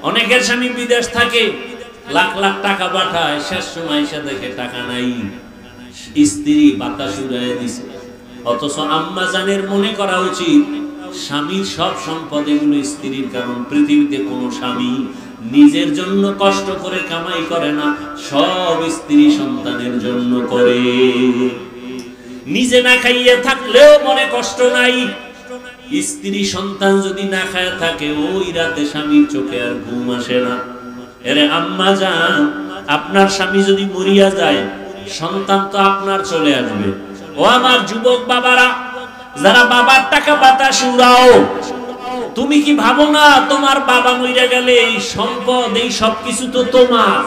অনেকের স্বামী বিদেশ থাকে, লাখ লাখ টাকা পাঠায়, শেষ সময় এসে দেখে টাকা নাই, স্ত্রী বাতাস উড়াইয়া দিছে। অথচ আম্মা জানের মনে করা উচিত স্বামীর সব সম্পদ এগুলো স্ত্রীর, কারণ পৃথিবীতে কোনো স্বামী নিজের জন্য কষ্ট করে কামাই করে না, সব স্ত্রী সন্তানের জন্য করে। নিজে না খাইয়ে থাকলেও মনে কষ্ট নাই, স্ত্রী সন্তান যদি না খায় থাকে ওই রাতে স্বামীর চোখে আর ঘুম আসে না। এরে আম্মা জান, আপনার স্বামী যদি মরিয়া যায় সন্তান তো আপনার চলে আসবে। ও আমার যুবক বাবারা, যারা বাবার টাকা বাতাস উড়াও, তুমি কি ভাবো না তোমার বাবা মরিয়া গেলে এই সম্পদ এই সবকিছু তো তোমার,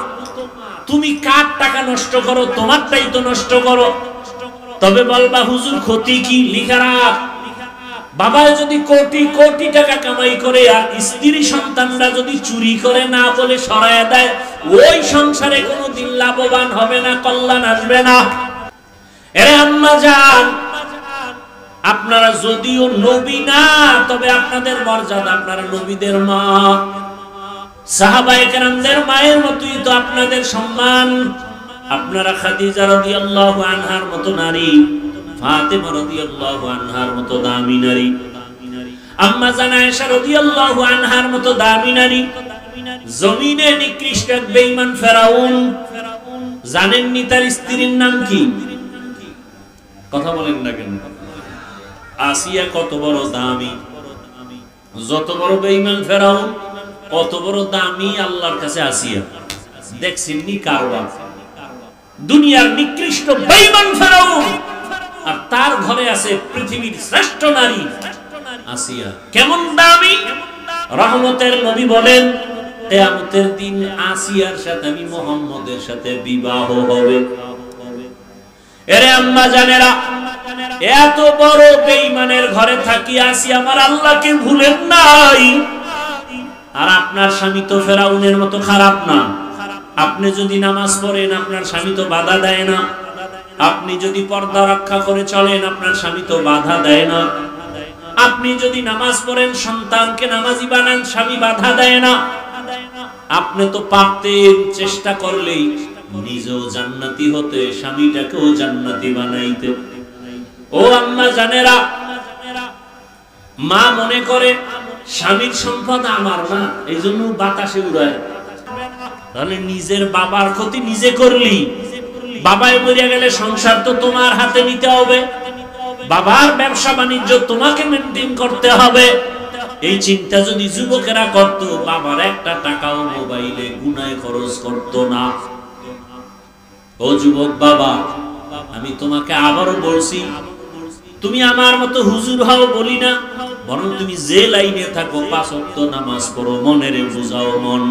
তুমি কার টাকা নষ্ট করো? তোমারটাই তো নষ্ট করো। তবে বলবা হুজুর ক্ষতি কি? লিখা রাখ, বাবা যদি কোটি কোটি টাকা কামাই করে আর স্ত্রী সন্তানরা যদি চুরি করে না বলে সরায় দেয়, ওই সংসারে কোনোদিন লাভবান হবে না, কল্যাণ আসবে না। এরে আম্মা জান, আপনারা যদিও নবী না, তবে আপনাদের মর্যাদা, আপনারা নবীদের মা, সাহাবায়ে কেরামদের মায়ের মতোই তো আপনাদের সম্মান। আপনারা খাদিজা রাদিয়াল্লাহু আনহার মতো নারী, ফাতেমা রাদিয়াল্লাহু আনহার মতো দামি নারী, আম্মা জান আয়েশা রাদিয়াল্লাহু আনহার মতো দামি নারী। জমিনে নিকৃষ্ট এক বেঈমান ফেরাউন, জানেননি তার স্ত্রীর নাম কি? কথা বলেন না কেন? আসিয়া কত বড় দামি, যত বড় বেঈমান ফেরাউন কত বড় দামি আল্লাহর কাছে আসিয়া। দেখছেননি কারবার? দুনিয়ার নিকৃষ্ট বেঈমান ফেরাউন, আর তার ঘরে আছে পৃথিবীর শ্রেষ্ঠ নারী আসিয়া। কেমন দামি! রহমতের নবী বলেন কিয়ামতের দিন আসিয়ার সাথে আমি মুহাম্মদের সাথে বিবাহ হবে। এরে আম্মা জানেরা, এত বড় বেঈমানের ঘরে থাকি আসিয়া আমার আল্লাহকে ভুলেন নাই। আর আপনার স্বামী তো ফেরাউনের মতো খারাপ না। আপনি যদি নামাজ পড়েন আপনার স্বামী তো বাধা দেয় না, আপনি যদি পর্দা রক্ষা করে চলেন আপনার স্বামী তো বাধা দেয় না, আপনি যদি নামাজ পড়েন সন্তানকে নামাজি বানান স্বামী বাধা দেয় না। আপনি তো পারতেন চেষ্টা করলেই নিজেও জান্নাতি হতে, স্বামীটাকেও জান্নাতি বানাইতে। ও আম্মা জানেরা, মা মনে করে স্বামীর সম্পদ আমার না, এই জন্য বাতাসে উড়ায়। তাহলে নিজের বাবার ক্ষতি নিজে করলি। বাবায় মরিয়া গেলে সংসার তো তোমার হাতে নিতে হবে, বাবার ব্যবসা বাণিজ্য তোমাকে মেনটেন করতে হবে। এই চিন্তা যদি যুবকেরা করত, বাবার একটা টাকাও মোবাইলে গুনায় খরচ করত না। ও যুবক বাবা, আমি তোমাকে আবারও বলছি, তুমি আমার মতো হুজুর হও বলি না, বরং তুমি যে লাইনে থাকো 5 ওয়াক্ত নামাজ পড়ো, মনের বুঝাও মন।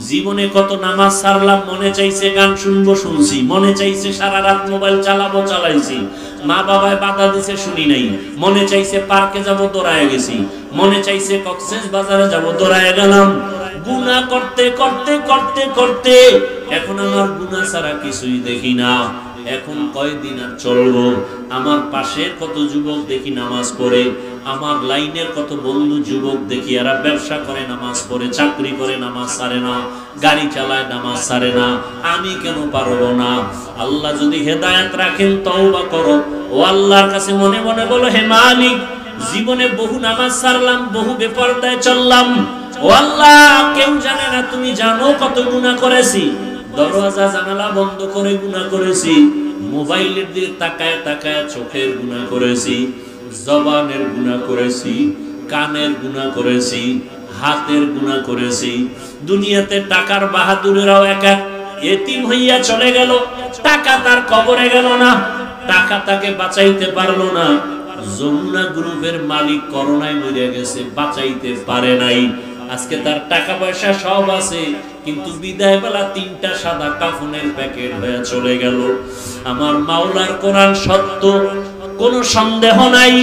জীবনে কত নামাজ ছাড়লাম, মনে চাইছে গান শুনবো শুনছি, মনে চাইছে সারা রাত মোবাইল চালাবো চালাইছি, মা বাবায় বাধা দিছে শুনি নাই, মনে চাইছে পার্কে যাব দৌড়ায় গেছি, মনে চাইছে কক্সেস বাজারে যাব দৌড়ায় গেলাম। গুনাহ করতে করতে করতে করতে এখন আমার গুনাহ ছাড়া কিছুই দেখি না। এখন কয়দিন আর চলবো? আমার পাশের কত যুবক দেখি নামাজ পড়ে, আমার লাইনের কত বন্ধু যুবক দেখি এরা ব্যবসা করে নামাজ পড়ে, চাকরি করে নামাজ ছাড়ে না, গাড়ি চালায় নামাজ ছাড়ে না। আমি কেন পারবো না? আল্লাহ যদি হেদায়েত রাখেন তওবা করো। ও আল্লাহর কাছে মনে মনে বলো, হে মালিক, জীবনে বহু নামাজ ছাড়লাম, বহু বেপরদায় চললাম। ও আল্লাহ, কেউ জানে না, তুমি জানো কত গুনাহ করেছি। দরওয়াজা জানালা বন্ধ করে গুনাহ করেছি, মোবাইলের দিকে তাকায় তাকায় চোখের গুনাহ করেছি, জবানের গুনাহ করেছি, কানের গুনাহ করেছি, হাতের গুনাহ করেছি। দুনিয়াতে টাকার বাহাদুরেরাও এক এক এতিম হইয়া চলে গেল, টাকা তার কবরে গেল না, টাকা তাকে বাঁচাইতে পারলো না। যমুনা গ্রুপের মালিক করোনায় মরে গেছে, বাঁচাইতে পারে নাই। আজকে তার টাকা পয়সা সব আছে, কিন্তু বিদায় বেলা 3টা সাদা কাফনের প্যাকেট হয়ে চলে গেল। আমার মাওলার কোরআন সত্য, কোনো সন্দেহ নাই।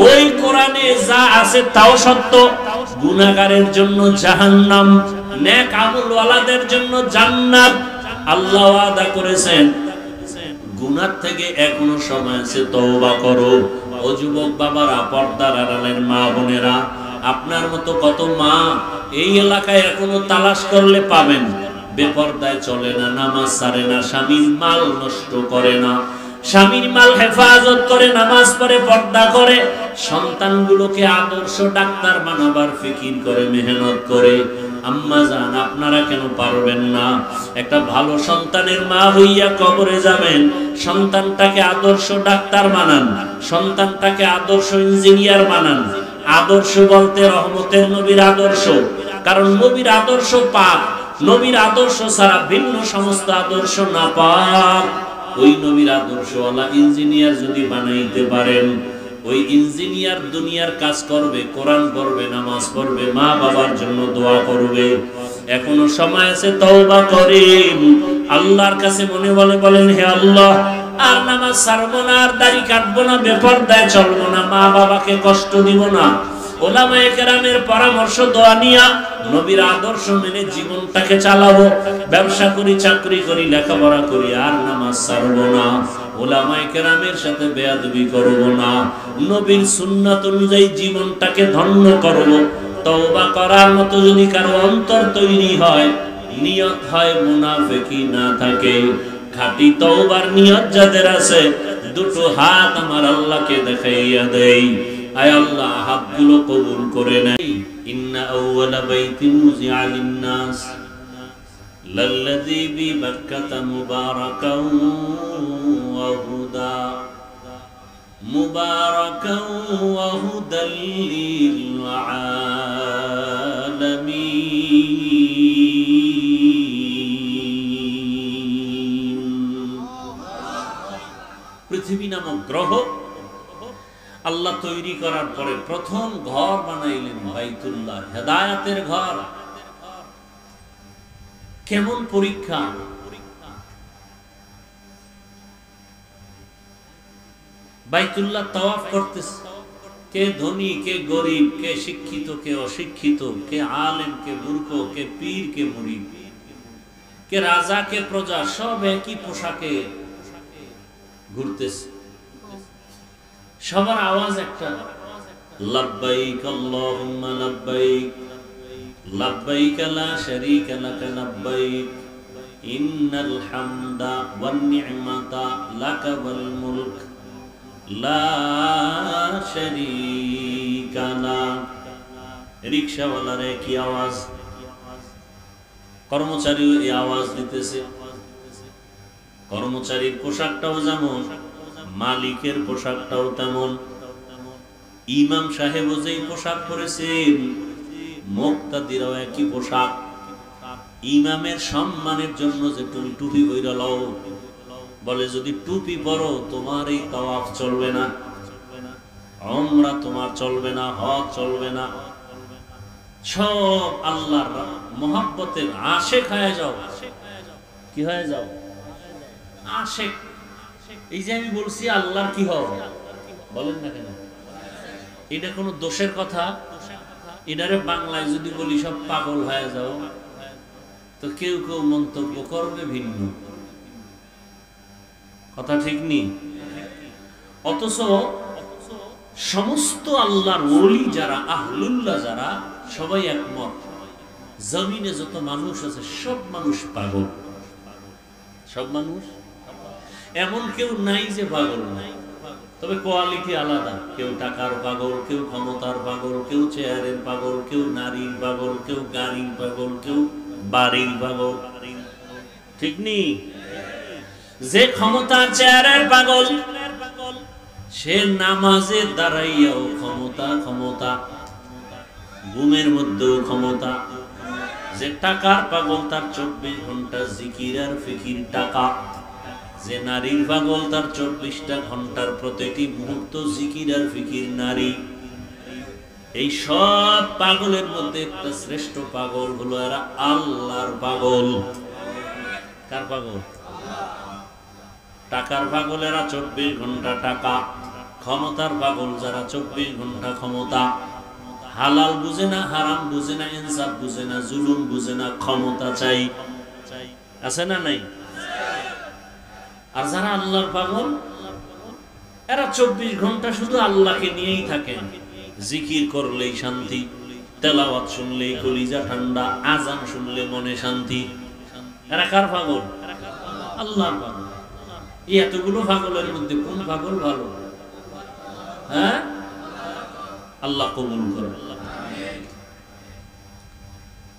ওই কোরআনে যা আছে তাও সত্য। গুনাহগারের জন্য জাহান্নাম, নেক আমলওয়ালাদের জন্য জান্নাত। আল্লাহ ওয়াদা করেছেন, গুনাহ থেকে এখনো সময় আছে, তওবা করো। ও যুবক বাবারা, পর্দার আড়ালের মা বোনেরা, আপনার মতো কত মা এই এলাকায় এখনো তালাশ করলে পাবেন। বেপরদায় চলে না, নামাজ ছাড়ে না, স্বামীর মাল নষ্ট করে না, স্বামীর মাল হেফাজত করে, নামাজ পড়ে, পর্দা করে, সন্তানগুলোকে আদর্শ ডাক্তার বানাবার ফিকির করে, মেহনত করে। আম্মা জান, আপনারা কেন পারবেন না? একটা ভালো সন্তানের মা হইয়া কবরে যাবেন, সন্তানটাকে আদর্শ ডাক্তার বানান, সন্তানটাকে আদর্শ ইঞ্জিনিয়ার বানান। আদর্শ বলতে রহমতের নবীর আদর্শ, কারণ নবীর আদর্শ পাক, নবীর আদর্শ ছাড়া ভিন্ন সমস্ত আদর্শ না পাক। ওই নবীর আদর্শওয়ালা ইঞ্জিনিয়ার যদি বানাইতে পারেন, ওই ইঞ্জিনিয়ার দুনিয়ার কাজ করবে, কোরআন পড়বে, নামাজ পড়বে, মা বাবার জন্য দোয়া করবে। এখনো সময় আছে, তওবা করেন, আল্লাহর কাছে মনে বলে বলেন, হে আল্লাহ, আর নামাজ ছাড়বো না, আর দাড়ি কাটবো না, বেপরদায় চলবো না, মা বাবাকে কষ্ট দিব না। ওলামায়ে কেরামের পরামর্শ, দোয়া নিয়া নবীর আদর্শ মেনে জীবনটাকে চালাবো। ব্যবসা করি, চাকরি করি, লেখাপড়া করি, আর নামাজ ছাড়বো না, ওলামায়ে কেরামের সাথে বেয়াদবি করব না, নবীর সুন্নাত অনুযায়ী জীবনটাকে ধন্য করব। তওবা করার মতো যদি কারো অন্তর তৈরি হয়, নিয়ত হয় মুনাফিকি না থাকে, খাঁটি তওবার নিয়ত যাদের আছে, দুটো হাত আমার আল্লাহকে দেখাইয়া দেই। আয় আল্লাহ, হাতগুলো কবুল করে নেই। ইন্না আউওয়ালা বাইতিন মুজিআ লিন-নাস লাল্লাযী বিবাক্কাতা মুবারাকান ওয়া হুদা, মুবারাকান ওয়া হুদাল লিল আলামিন। পৃথিবী নামক গ্রহ আল্লাহ তৈরি করার পরে প্রথম ঘর বানাইলেন বাইতুল্লাহ, হেদায়েতের ঘর। কেমন পরীক্ষা! বাইতুল্লাহ তাওয়াফ করতেছে, কে ধনী, কে গরিব, কে শিক্ষিত, কে অশিক্ষিত, কে আলেম, কে মূর্খ, কে পীর, কে মুরিদ, কে রাজা, কে প্রজা, সব একই পোশাকে ঘুরতেছে। সবার আওয়াজ একটা, লাব্বাইক আল্লাহুম্মা লাব্বাইক, লাব্বাইক লা শারীকা লাক লাব্বাইক, ইন্নাল হামদা ওয়ান নি'মাতা লাকা ওয়াল মুলক লা শারীকা লাক। রিকশাওয়ালার কি আওয়াজ, কর্মচারীও এই আওয়াজ দিতেছে। কর্মচারীর পোশাকটাও যেমন, মালিকের পোশাকটাও তেমন। ইমাম সাহেব যেই পোশাক পরেছেন, মুক্তাদিরাও একই পোশাক। ইমামের সম্মানের জন্য যে তুমি টুপি পরে লও, বলে যদি টুপি পরো তোমার এই তাওয়াফ চলবে না, উমরা তোমার চলবে না, হজ চলবে না। সব আল্লাহর মহব্বতের আশিক হয়ে যাও। কি হয়ে যাও? আশিক। এই যে আমি বলছি আল্লাহর কি হও, বলেন না কেন? এটা কোনো দোষের কথা? এটারে বাংলায় যদি বলি সব পাগল হয়ে যাও, তো কেউ কেউ মন্তব্য করবে ভিন্ন কথা, ঠিক নেই? অথচ সমস্ত আল্লাহর ওলি যারা, আহলুল্লাহ যারা, সবাই একমত, জমিনে যত মানুষ আছে সব মানুষ পাগল। সব মানুষ, এমন কেউ নাই যে পাগল নাই, তবে কোয়ালিটি আলাদা। কেউ টাকার পাগল, কেউ ক্ষমতার পাগল, কেউ চেয়ারের পাগল, কেউ নারীর পাগল, কেউ গাড়ির পাগল, কেউ বাড়ির পাগল, ঠিক নেই? যে ক্ষমতার চেয়ারের পাগল, সে নামাজে দাঁড়াইয়াও ক্ষমতা, ক্ষমতা, ঘুমের মধ্যেও ক্ষমতা। যে টাকার পাগল, তার 24 ঘন্টা জিকির আর ফিকির টাকা। যে নারীর পাগল, তার 24টা ঘন্টার প্রতিটি মুহূর্ত জিকির আর ফিকির নারী। এই সব পাগলের মধ্যে একটা শ্রেষ্ঠ পাগল হলো এরা আল্লাহর পাগল। কার পাগল? টাকার পাগলেরা 24 ঘন্টা টাকা, ক্ষমতার পাগল যারা 24 ঘন্টা ক্ষমতা। হালাল বুঝে না, হারাম বুঝে না, ইনসাফ বুঝে না, জুলুম বুঝে না, ক্ষমতা চাই। আছে না নাই? আর যারা আল্লাহর পাগল, এরা 24 ঘন্টা শুধু আল্লাহকে নিয়েই থাকেন। জিকির করলেই শান্তি, তেলাওয়াত শুনলে কলিজা ঠান্ডা, আজান শুনলে মনে শান্তি। এরা কার পাগল? আল্লাহর পাগল। এই এতগুলো পাগলের মধ্যে কোন পাগল ভালো? হ্যাঁ, আল্লাহ কবুল করে।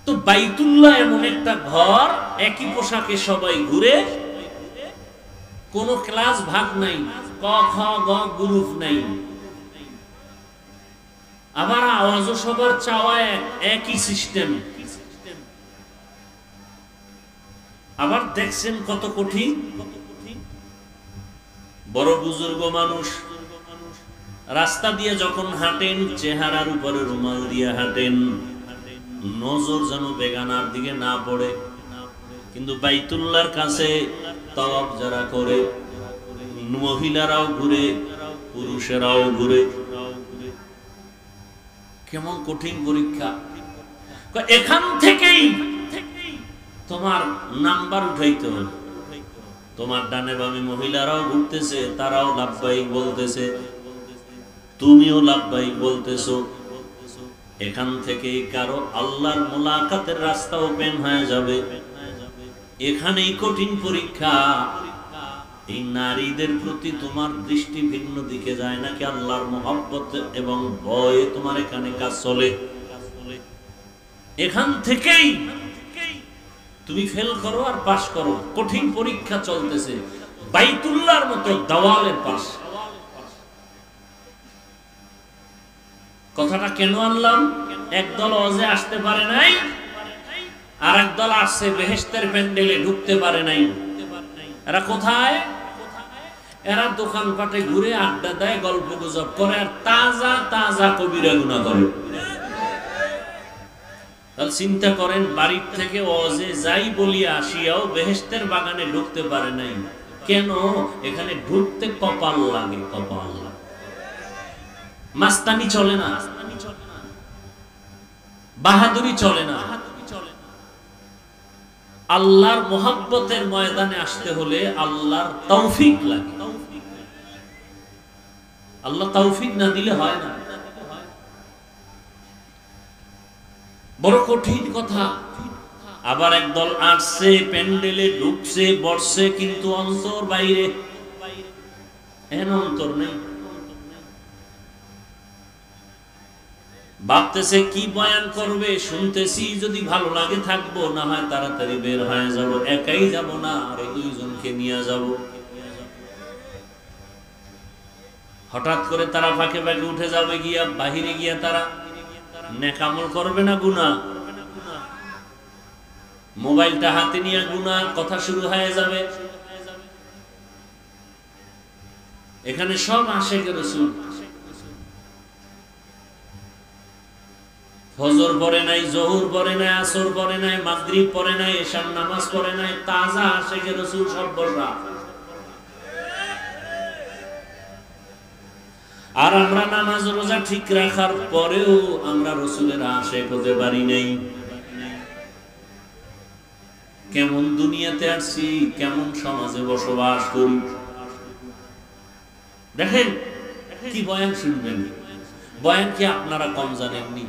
তো বাইতুল্লাহ এমন একটা ঘর, একই পোশাকে সবাই ঘুরে, কোন ক্লাস ভাগ নাই, ক খ গ গ্রুপ নাই, আবার আওয়াজও সবার চাওয়া একই সিস্টেম। আবার দেখছেন কত কঠিন। বড় বুজুর্গ মানুষ রাস্তা দিয়ে যখন হাঁটেন, চেহারার উপরে রুমাল দিয়ে হাঁটেন, নজর যেন বেগানার দিকে না পড়ে। কিন্তু বাইতুল্লাহর কাছে তাওয়াফ যারা করে, মহিলারাও ঘুরে, পুরুষেরাও ঘুরে। কেমন কঠিন পরীক্ষা। এখান থেকেই তোমার নাম্বার উঠাইতে হবে। তোমার ডানে বামে মহিলারাও ঘুরতেছে, তারাও লাব্বাইক বলতেছে, তুমিও লাব্বাইক বলতেছো। এখান থেকে কারো আল্লাহর মুলাকাতের রাস্তা ওপেন হয়ে যাবে। এখানেই কঠিন পরীক্ষা। এই নারীদের প্রতি তোমার দৃষ্টি ভিন্ন দিকে যায় নাকি আল্লাহর মহব্বত এবং ভয়ে তোমার এখানে কাজ চলে? এখান থেকেই তুমি ফেল করো আর পাস করো। কঠিন পরীক্ষা চলতেছে বাইতুল্লাহর মতো দেওয়ালের পাশ। কথাটা কেন আনলাম? একদল ওয়াজে আসতে পারে নাই, আর একদল আসছে বেহেশতের প্যান্ডেলে ঢুকতে পারে নাই। এরা কোথায়? এরা দোকানপাটে ঘুরে আড্ডা দেয়, গল্প গুজব করে, আর তাজা তাজা কবিরা গুনাহ করে। তাহলে চিন্তা করেন, বাড়ির থেকে ওয়াজে যাই বলিয়া আসিয়াও বেহেশতের বাগানে ঢুকতে পারে নাই কেন? এখানে ঢুকতে কপাল লাগে, কপাল। মাস্তানি চলে না, বাহাদুরি চলে না। আল্লাহর মুহাব্বতের ময়দানে আসতে হলে আল্লাহর তৌফিক লাগে। আল্লাহ তৌফিক না দিলে হয় না। বড় কঠিন কথা। আবার একদল আসছে, প্যান্ডেলে ঢুকছে, বসছে, কিন্তু অন্তর বাইরে। এন অন্তর নেই। ভাবতেছে কি বয়ান করবে, শুনতেছি, যদি ভালো লাগে থাকবো, না হয় তাড়াতাড়ি বের হয়ে যাব। একাই যাব না, আর দুইজনকে নিয়ে যাব। হঠাৎ করে তারা ফাঁকে ফাঁকে উঠে যাবে, গিয়া বাহিরে গিয়া তারা নেকামল করবে না গুনাহ? মোবাইলটা হাতে নিয়ে গুনাহ কথা শুরু হয়ে যাবে। এখানে সব আশিক রাসূল। ফজর পড়ে নাই, জোহর পড়ে নাই, আসর পড়ে নাই, মাগরিব পড়ে নাই, এশার নামাজ পড়ে নাই, তাজা আশিক রাসূল সব বলরা। আর আমরা নামাজ রোজা ঠিক রাখার পরেও আমরা রাসূলের আশিক হতে পারি নাই। কেমন দুনিয়াতে আসছি, কেমন সমাজে বসবাস করি। দেখেন কি বয়ান শুনবেন। বয়ান কি আপনারা কম জানেননি?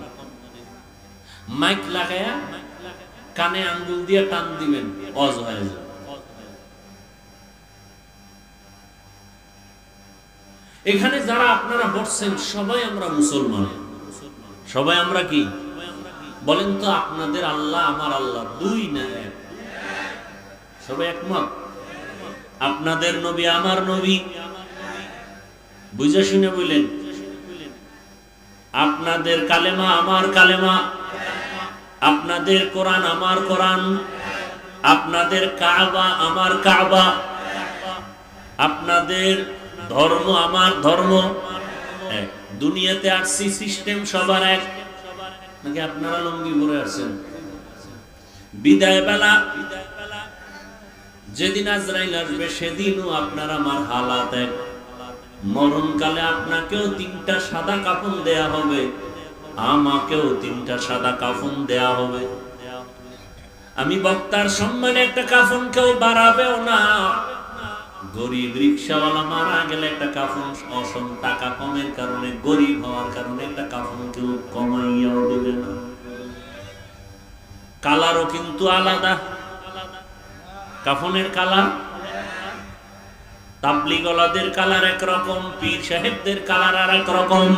মাইক লাগায়া কানে আঙ্গুল দিয়ে টান দিবেন, ওয়াজ হয়ে যাবে। এখানে যারা আপনারা বসছেন সবাই আমরা মুসলমান। সবাই আমরা কি বলেন তো? আপনাদের আল্লাহ আমার আল্লাহ দুই না এক? সবাই একমত? আপনাদের নবী আমার নবী? বুঝে শুনে বললেন। আপনাদের কালেমা আমার কালেমা, আপনাদের কোরআন আমার কোরআন, আপনাদের কাবা আমার কাবা, আপনাদের ধর্ম আমার ধর্ম। দুনিয়াতে আসছি, সিস্টেম সবার এক নাকি আপনারা লঙ্গি পরে আসছেন? বিদায় বেলা যেদিন আজরাইল আসবে সেদিনও আপনার আমার হালাত এক। মরণকালে আপনাকেও 3টা সাদা কাফন দেয়া হবে, আমাকেও 3টা সাদা কাফন দেয়া হবে। আমি বক্তার সম্মানে একটা কাফন কেউ বাড়াবেও না, গরিব রিকশাওয়ালা মারা গেলে একটা কাফন টাকা কমের কারণে, গরিব হওয়ার কারণে একটা কাফন কেউ কমাইয়াও দেবে না। কালারও কিন্তু আলাদা, কাফনের কালার। তাবলিগওয়ালাদের কালার একরকম, পীর সাহেবদের কালার আর এক রকম।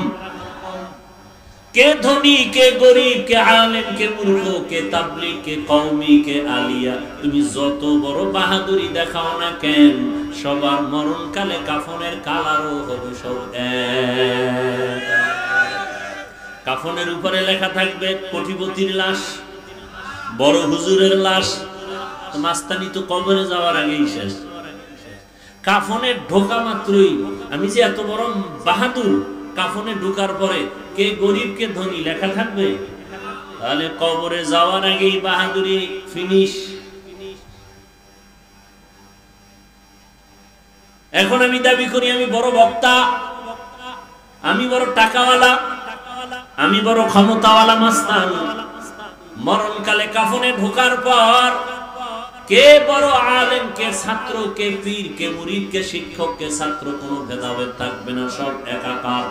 কে ধনী, কে গরিব, কে আলেম, কে মূর্খ, কে তাবলিগ, কে কওমি, কে আলিয়া, তুমি যত বড় বাহাদুরি দেখাও না কেন, সবার মরণকালে কাফনের কালারও হবে সব এক। কাফনের উপরে লেখা থাকবে কোটিপতির লাশ, বড় হুজুরের লাশ। মাস্তানি তো কবরে যাওয়ার আগেই শেষ। কাফনে ঢোকা মাত্রই আমি যে এত বড় বাহাদুর, কাফনে ঢোকার পরে কে গরিব কে ধনী লেখা থাকবে, তাহলে কবরে যাওয়ার আগেই বাহাদুরি ফিনিশ। এখন আমি দাবি করি আমি বড় বক্তা, আমি বড় টাকাওয়ালা, আমি বড় ক্ষমতাওয়ালা মাস্তান। মরণকালে কাফনে ঢোকার পর কে বড় আলেম, কে ছাত্র, কে পীর, কে মুরিদ, কে শিক্ষক, কে ছাত্র, কোনো ভেদাভেদ থাকবে না, সব একাকার।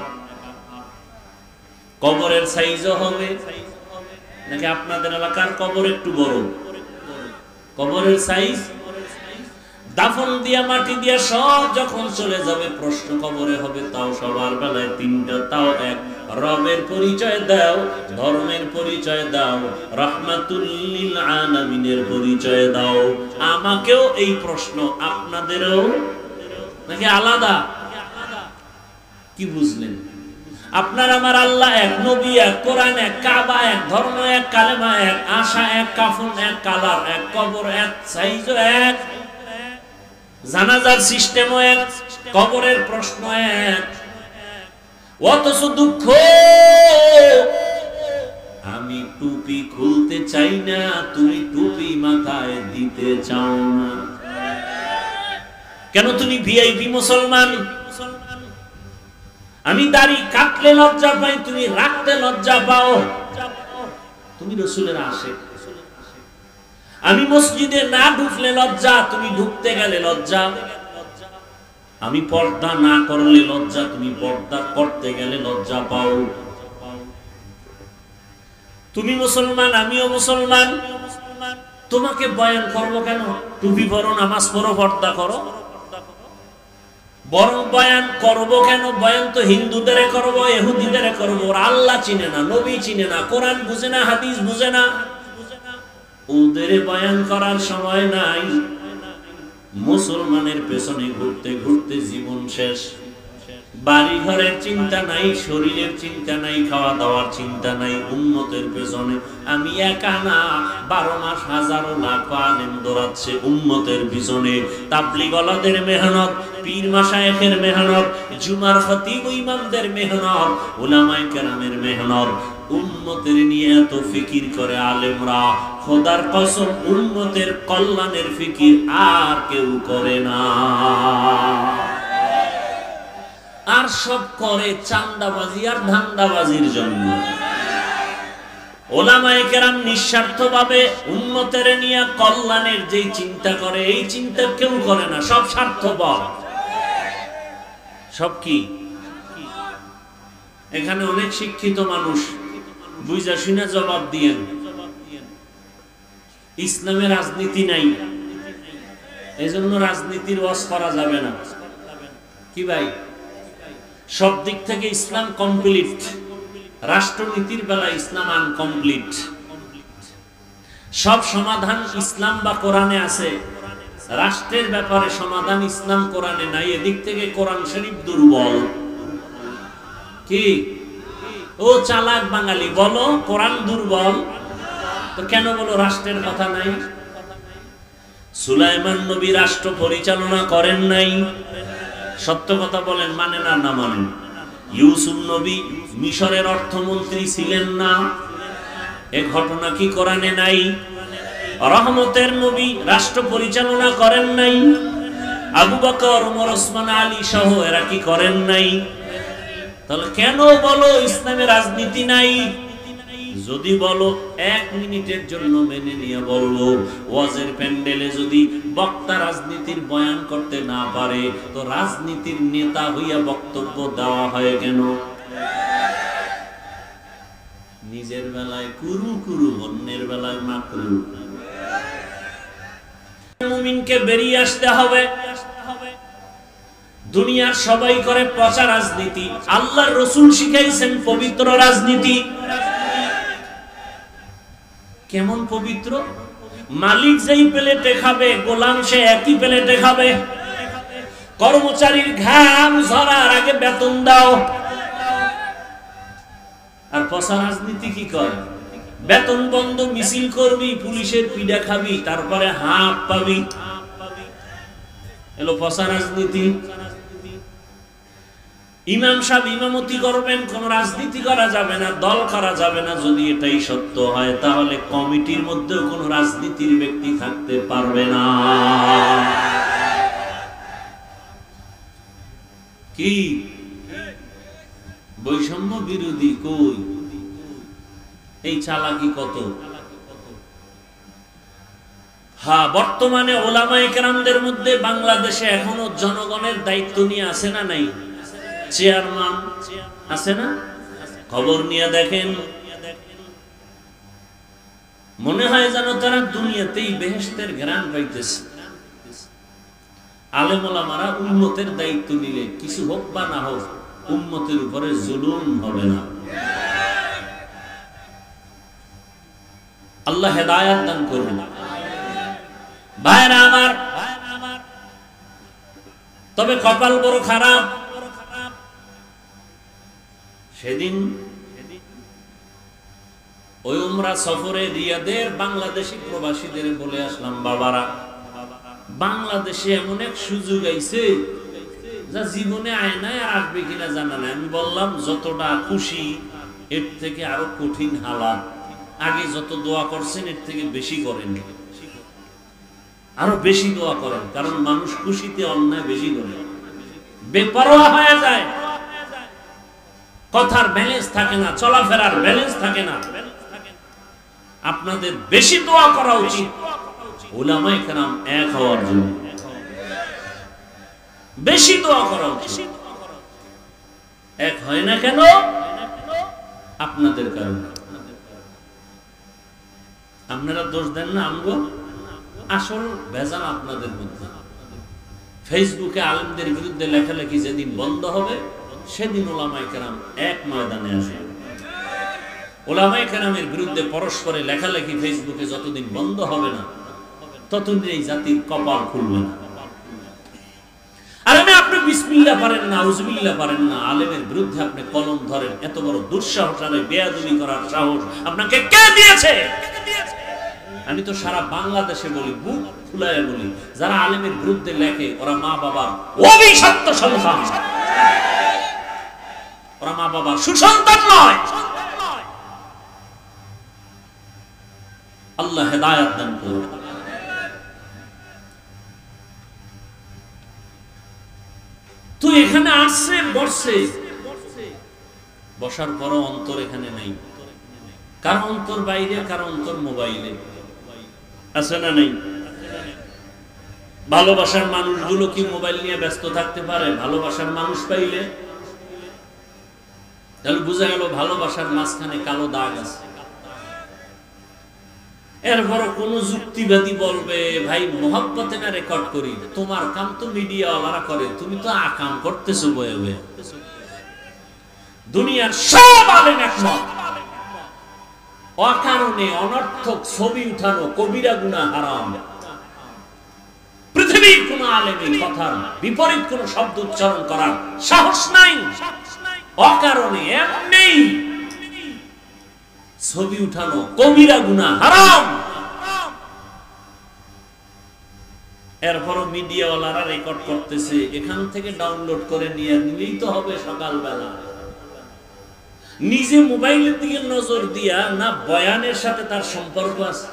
কবরের সাইজও হবে নাকি আপনাদের এলাকার কবর একটু বড়? কবরের সাইজ, দাফন দিয়া মাটি দিয়া সব যখন চলে যাবে, প্রশ্ন কবরে হবে তাও সবার বেলায় তিনটা, তাও এক। রবের পরিচয় দাও, ধর্মের পরিচয় দাও, রাহমাতুল লিল আলামিনের পরিচয় দাও। আমাকেও এই প্রশ্ন, আপনাদেরও নাকি আলাদা? কি বুঝলেন? আপনার আমার আল্লাহ এক, নবী এক, কোরআন এক, কাবা এক, ধর্ম এক, কালেমা এক, আশা এক, কাফন এক, কালার এক, কবর এক, সাইজও এক, জানাজার সিস্টেমও এক, কবরের প্রশ্ন এক। অথচ দুঃখ, আমি টুপি খুলতে চাই না, তুমি টুপি মাথায় দিতে চাও না। কেন? তুমি ভিআইপি মুসলমান। আমি দাড়ি কাটলে লজ্জা পাই, তুমি রাখতে লজ্জা পাও। তুমি রাসূলের আশিক। আমি মসজিদে না ঢুকলে লজ্জা, তুমি ঢুকতে গেলে লজ্জা। আমি পর্দা না করলে লজ্জা, তুমি পর্দা করতে গেলে লজ্জা পাও। তুমি মুসলমান, আমিও মুসলমান, তোমাকে বয়ান করবো কেন? টুপি পরো, নামাজ পড়ো, পর্দা করো। বরং বয়ান করবো কেন? বয়ান তো হিন্দুদের করবো, ইহুদিদের করবো। ওরা আল্লাহ চিনে না, নবী চিনে না, কোরআন বুঝে না, হাদিস বুঝে না, ওদের বয়ান করার সময় নাই। মুসলমানের পেছনে ঘুরতে ঘুরতে জীবন শেষ। বাড়ি ঘরের চিন্তা নাই, শরীরের চিন্তা নাই, খাওয়া দাওয়ার চিন্তা নাই, উম্মতের পেছনে। আমি একা না, 12 মাস হাজারো লাখ আলেম দৌড়াচ্ছে উম্মতের পিছনে। তাবলীগওয়ালাদের মেহনত, পীর মাশায়েখের মেহনত, জুমার খতিব ইমামদের মেহনত, উলামায়ে কেরামের মেহনত। উম্মতের নিয়ে এত ফিকির করে আলেমরা, খোদার কসম উম্মতের কল্যাণের ফিকির আর কেউ করে না। আর সব করে চান্দাবাজি আর ধান্দাবাজির জন্য। ওলামায়ে কেরাম নিঃস্বার্থভাবে উম্মতের নিয়ে কল্যাণের যে চিন্তা করে, এই চিন্তা কেউ করে না, সব স্বার্থপর। সব কি? এখানে অনেক শিক্ষিত মানুষ, বুঝা শুনে জবাব দিয়েন। ইসলামে রাজনীতি নাই, এজন্য রাজনীতির ওয়াজ করা যাবে না। কি ভাই? সব দিক থেকে ইসলাম কমপ্লিট, রাষ্ট্রনীতির বেলা ইসলাম আনকমপ্লিট। সব সমাধান ইসলাম বা কোরআনে আছে, রাষ্ট্রের ব্যাপারে সমাধান ইসলাম কোরআনে নাই। এদিক থেকে কোরআন শরীফ দুর্বল। কি ও চালাক বাঙালি, বলো কোরআন দুর্বল তো কেন বলো রাষ্ট্রের কথা নাই? সুলাইমান নবী রাষ্ট্র পরিচালনা করেন নাই, সত্য কথা বলেন, মানেন আর না মানেন? ইউসুফ নবী মিশরের অর্থমন্ত্রী ছিলেন না, এ ঘটনা কি কোরআনে নাই? রহমতের নবী রাষ্ট্র পরিচালনা করেন নাই? আবু বকর, ওমর, ওসমান, আলী সহ এরা কি করেন নাই? তাহলে কেন বলো ইসলামে রাজনীতি নাই? যদি বলো 1 মিনিটের জন্য মেনে নিয়ে বলবো, ওয়াজের প্যান্ডেলে যদি বক্তা রাজনীতির বয়ান করতে না পারে তো রাজনীতির নেতা হইয়া বক্তব্য দেওয়া হয় কেন? নিজের বেলায় কুরু কুরু, অন্যের বেলায় মাকরু। মুমিনকে বেরিয়ে আসতে হবে। দুনিয়ার সবাই করে পচা রাজনীতি, আল্লাহর রাসূল শিখাইছেন পবিত্র রাজনীতি। কেমন পবিত্র? মালিক যেই প্লেটে খাবে গোলাম সে একই প্লেটে খাবে। কর্মচারীর ঘাম ঝরার আগে বেতন দাও। আর পচা রাজনীতি কি করে? বেতন বন্ধ মিছিল করবি, পুলিশের পিডা খাবি, তারপরে হাত পাবি। এলো পচা রাজনীতি। ইমাম সাহেব ইমামতি করবেন, কোন রাজনীতি করা যাবে না, দল করা যাবে না। যদি এটাই সত্য হয় তাহলে কমিটির মধ্যেও কোন রাজনীতির ব্যক্তি থাকতে পারবে না। কি বৈষম্য বিরোধী? কই এই চালাকি কত? হ্যাঁ, বর্তমানে ওলামায়ে কেরামদের মধ্যে বাংলাদেশে এখনো জনগণের দায়িত্ব নিয়ে আছে না নাই? চেয়ারম্যান আছে না? খবর নিয়ে দেখেন, মনে হয় যেন তারা দুনিয়াতেই বেহেশতের ঘ্রাণ পাইতেছে। আলেম ওলামারা উম্মতের দায়িত্ব নিলে কিছু হোক বা না হোক উম্মতের উপরে জুলুম হবে না। আল্লাহ হেদায়েত দান করুন। ভাইরা আমার, তবে কপাল বড় খারাপ। সেদিন ওই উমরা সফরে রিয়াদের বাংলাদেশি প্রবাসীদের বলে আসলাম, বাবারা বাংলাদেশে এমন এক সুযোগ আইছে যা জীবনে আয়নায় আর আসবে কিনা জানা নাই। আমি বললাম যতটা খুশি এর থেকে আরো কঠিন হালাত। আগে যত দোয়া করছেন এর থেকে বেশি করেন, আরো বেশি দোয়া করেন, কারণ মানুষ খুশিতে অন্যায় বেশি করে, বেপরোয়া হয়ে যায়, কথার ব্যালেন্স থাকে না, চলাফেরার ব্যালেন্স থাকে না। আপনাদের বেশি দোয়া করা উচিত উলামায়ে কেরাম এক হওয়ার জন্য। বেশি দোয়া করা উচিত। এক হয় না কেন? আপনাদের কারণে। আপনারা দোষ দেন না আমগো, আসল ভেজাল আপনাদের মধ্যে। ফেসবুকে আলেমদের বিরুদ্ধে লেখালেখি যেদিন বন্ধ হবে সেদিন ওলামায়ে কেরাম এক ময়দানে আসে। ওলামায়ে কেরামের বিরুদ্ধে পরস্পরে লেখালেখি ফেসবুকে যতদিন বন্ধ হবে না ততদিন এই জাতির কপাল খুলবে না। আর আপনি বিসমিল্লাহ পারেন না, আউযুবিল্লাহ পারেন না, আলেমের বিরুদ্ধে আপনি কলম ধরেন, এত বড় দুঃসাহস আর বেয়াদবি করার সাহস আপনাকে কে দিয়েছে? আমি তো সারা বাংলাদেশে বলি, বুক ফুলায় বলি, যারা আলেমের বিরুদ্ধে লেখে ওরা মা বাবার অভিশপ্ত সন্তান, ওরা মা বাবার সুসন্তান নয়। আল্লাহ হেদায়েত দান করুন। তুই এখানে আসছে বসছে, বসার পরও অন্তর এখানে নাই। কার অন্তর বাইরে, কার অন্তর মোবাইলে আছে না নাই? ভালোবাসার মানুষগুলো কি মোবাইল নিয়ে ব্যস্ত থাকতে পারে? ভালোবাসার মানুষ পাইলে তাহলে বোঝা গেল ভালোবাসার মাঝখানে কালো দাগ আছে। এরপর কোন যুক্তিবাদী বলবে, ভাই মোহাব্বতে না রেকর্ড করি, তোমার কাম তো মিডিয়াওয়ালারা করে, তুমি তো আকাম করতেছো বয়ে বয়ে। দুনিয়ার সব আলেম একমত, অকারণে অনর্থক ছবি উঠানো কবিরা গুনাহ হারাম। পৃথিবীর কোন আলেমের কথার বিপরীত কোন শব্দ উচ্চারণ করার সাহস নাই। অকারণে এমনি ছবি উঠানো কবিরা গুনাহ হারাম। এরপরও মিডিয়াওয়ালারা রেকর্ড করতেছে, এখান থেকে ডাউনলোড করে নিয়ে নিলেই তো হবে সকালবেলা। নিজে মোবাইলের দিকে নজর দিয়া না বয়ানের সাথে তার সম্পর্ক আছে।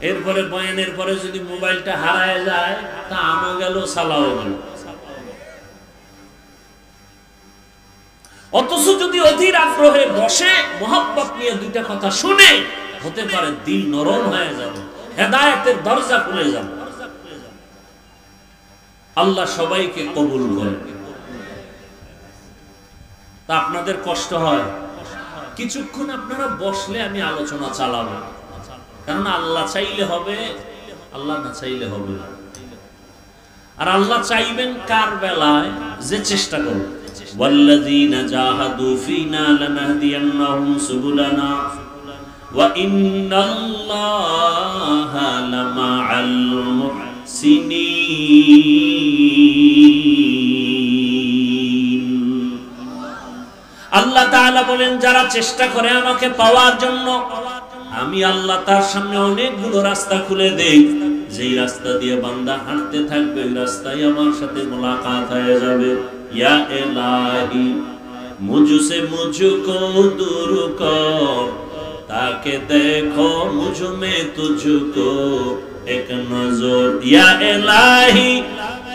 এরপরে বয়ানের পরে যদি মোবাইলটা হারায় যায় তা আমও গেল, সালাও গেল। অথচ যদি অধীর আগ্রহে বসে মহব্বত নিয়ে দুইটা কথা শুনে, হতে পারে দিল নরম হয়ে যাবে, হেদায়েতের দরজা খুলে যাবে। আল্লাহ সবাইকে কবুল করেন। তা আপনাদের কষ্ট হয়, কিছুক্ষণ আপনারা বসলে আমি আলোচনা চালাবো, কারণ আল্লাহ চাইলে হবে, আল্লাহ না চাইলে হবে না। আর আল্লাহ চাইবেন কার বেলায়? যে চেষ্টা করবে। ওয়াল্লাযীনা জাহাদু ফীনা লানাহদিয়ান্নাহুম সুবুলানা ওয়া ইন্নাল্লাহা লামাআল মুহসিনিন। আল্লাহ তাআলা বলেন, যারা চেষ্টা করে আমাকে পাওয়ার জন্য, আমি আল্লাহ তার সামনে অনেকগুলো রাস্তা খুলে দেই। যেই রাস্তা দিয়ে বান্দা হাঁটতে থাকবে, ওই রাস্তায় আমার সাথে মোলাকাত হয়ে যাবে। ইয়া ইলাহি মুঝসে মুঝকো দূর কর, তাকে দেখো মুঝ মে তুঝকো এক নজর। ইয়া ইলাহি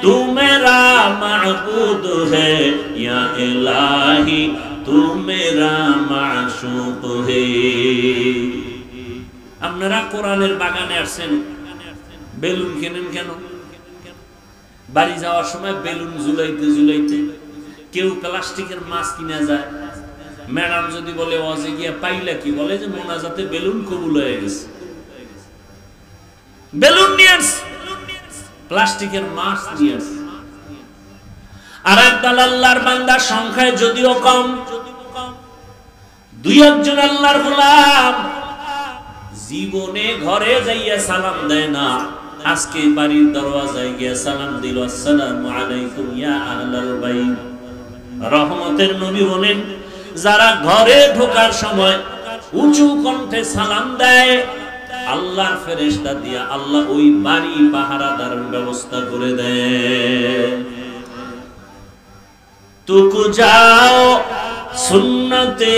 তু মেরা মাবুদ है, या इलाही तू मेरा माशूक है। আপনারা কোরআনের বাগানে আসছেন, বেলুন কেনেন কেন? বাড়ি যাওয়ার সময় বেলুন ঝুলাইতে ঝুলাইতে কেউ প্লাস্টিকের মাছ কিনে যায়। ম্যাডাম যদি বলে ওয়াজে গিয়া পাইলা কি, বলে যে মোনাজাতে বেলুন কবুল হয়ে গেছে। বেলুন নিয়ে আসছে, প্লাস্টিকের মাছ নিয়ে আসছে। আর একদল আল্লাহর বান্দার সংখ্যায় যদিও কম, দুই একজন আল্লাহর গোলাম জীবনে ঘরে যাইয়া সালাম দেয় না। আজকে বাড়ির দরওয়াজায় গিয়া সালাম দিল, আসসালামু আলাইকুম ইয়া আহলাল বাইত। রহমতের নবী বলেন, যারা ঘরে ঢোকার সময় উঁচু কণ্ঠে সালাম দেয়, আল্লাহর ফেরেশতা দিয়া আল্লাহ ওই বাড়ি পাহারাদার ব্যবস্থা করে দেয়। তুকু যাও সুন্নতে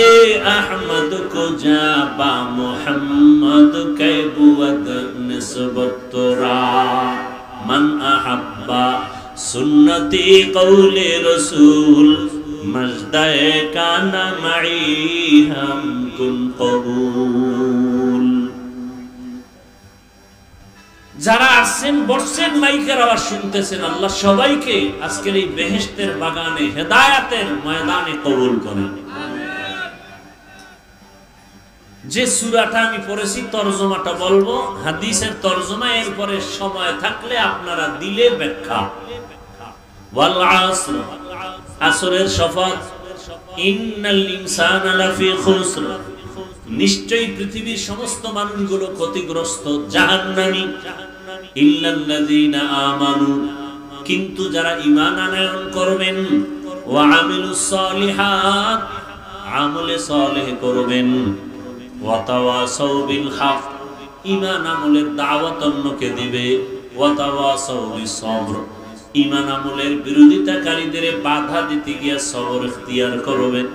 আহমদ কো যা বা মুহাম্মদ কে বুয়দ নিসবত তোরা মান আহাব্বা সুন্নতি কওলে রাসূল মজদায়ে কানা মাই হাম কুন কবুল। যারা আসছেন বসছেন, মাইকের আওয়াজ শুনতেছেন, আল্লাহ সবাইকে আজকের এই বেহেশতের বাগানে হেদায়েতের ময়দানে কবুল করেন। যে সূরাটা আমি পড়েছি তরজমাটা বলবো, হাদিসের তরজমা, এরপরে সময় থাকলে আপনারা দিলে ব্যাখ্যা। ওয়াল আসর, আসরের শপথ, ইন্নাল ইনসানা লাফি খুসর, নিশ্চয়ই পৃথিবীর সমস্ত মানুষগুলো ক্ষতিগ্রস্ত, জাহান্নামী। ইল্লাল্লাযীনা আমানু, কিন্তু যারা ঈমান আনয়ন করবেন, ওয়া আমিলুস সালিহাত, আমলে সালেহ করবেন, ওয়া তাওয়াসাউ বিল হক, ঈমান আমলের দাওয়াত অন্যকে দিবে, ওয়া তাওয়াসাউ বিস সবর, ঈমান আমলের বিরোধিতাকারীদের বাধা দিতে গিয়ে সবর ইখতিয়ার করবেন।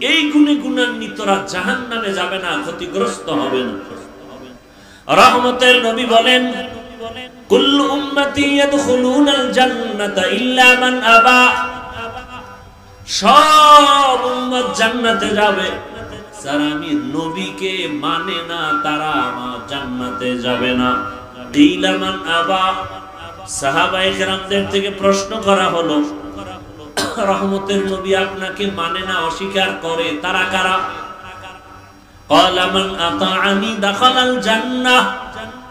এই গুণে গুণান্বিতরা জাহান্নামে যাবে না, ক্ষতিগ্রস্ত হবে না। রহমতের নবী বলেন, কুল্লু উম্মতি ইয়াদখুলুনাল জান্নাতা ইল্লা মান আবা, সব উম্মত জান্নাতে যাবে, যারা আমি নবীকে মানে না তারা আমার জান্নাতে যাবে না। ইল্লা মান আবা, সাহাবায়ে কেরামদের থেকে প্রশ্ন করা হলো, রহমতের নবী আপনাকে মানে না, অস্বীকার করে, তারা কারা? ক্বালা মান আতাআনি দাখালাল জান্নাহ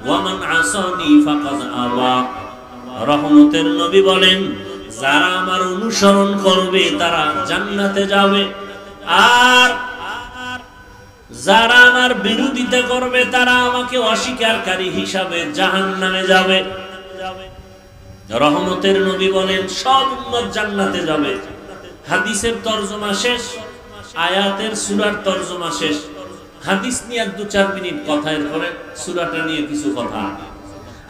ওয়া মান আসানি ফাকাদ আবা। রহমতের নবী বলেন, যারা আমার অনুসরণ করবে তারা জান্নাতে যাবে, আর যারা আমার বিরোধিতা করবে তারা আমাকে অস্বীকারকারী হিসাবে জাহান্নামে যাবে। রহমতের নবী বলেন, সব উম্মত জান্নাতে যাবে। হাদিসের তরজমা শেষ, আয়াতের সূরার তরজমা শেষ। হাদিস নিয়ে 2-4 মিনিট কথা, এরপরে সূরাটা নিয়ে কিছু কথা।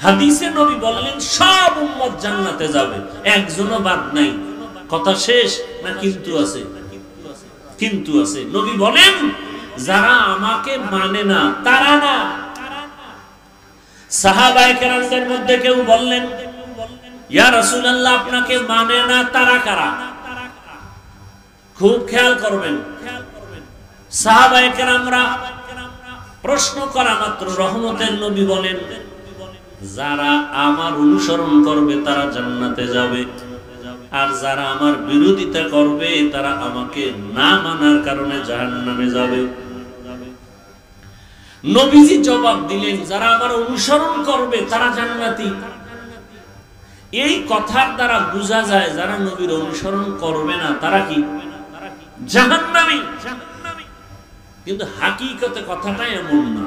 হাদিসে নবী বললেন সব উম্মত জান্নাতে যাবে, একজনও বাদ নাই। কথা শেষ না কিন্তু আছে? কিন্তু আছে। নবী বলেন, যারা আমাকে মানে না তারা না। সাহাবায়ে কেরামদের মধ্যে কেউ বললেন, ইয়া রাসূলুল্লাহ আপনাকে মানে না তারা কারা? খুব খেয়াল করবেন। সাহাবায়ে কেরামরা প্রশ্ন করা মাত্র রহমতের নবী বলেন, যারা আমার অনুসরণ করবে তারা জান্নাতে যাবে, আর যারা আমার বিরোধিতা করবে তারা আমাকে না মানার কারণে জাহান্নামে যাবে। নবীজি জবাব দিলেন, যারা আমার অনুসরণ করবে তারা জান্নাতি। এই কথার দ্বারা বোঝা যায় যারা নবীর অনুসরণ করবে না তারা কি? জাহান্নামী। কিন্তু হাকিকতে কথাটা এমন না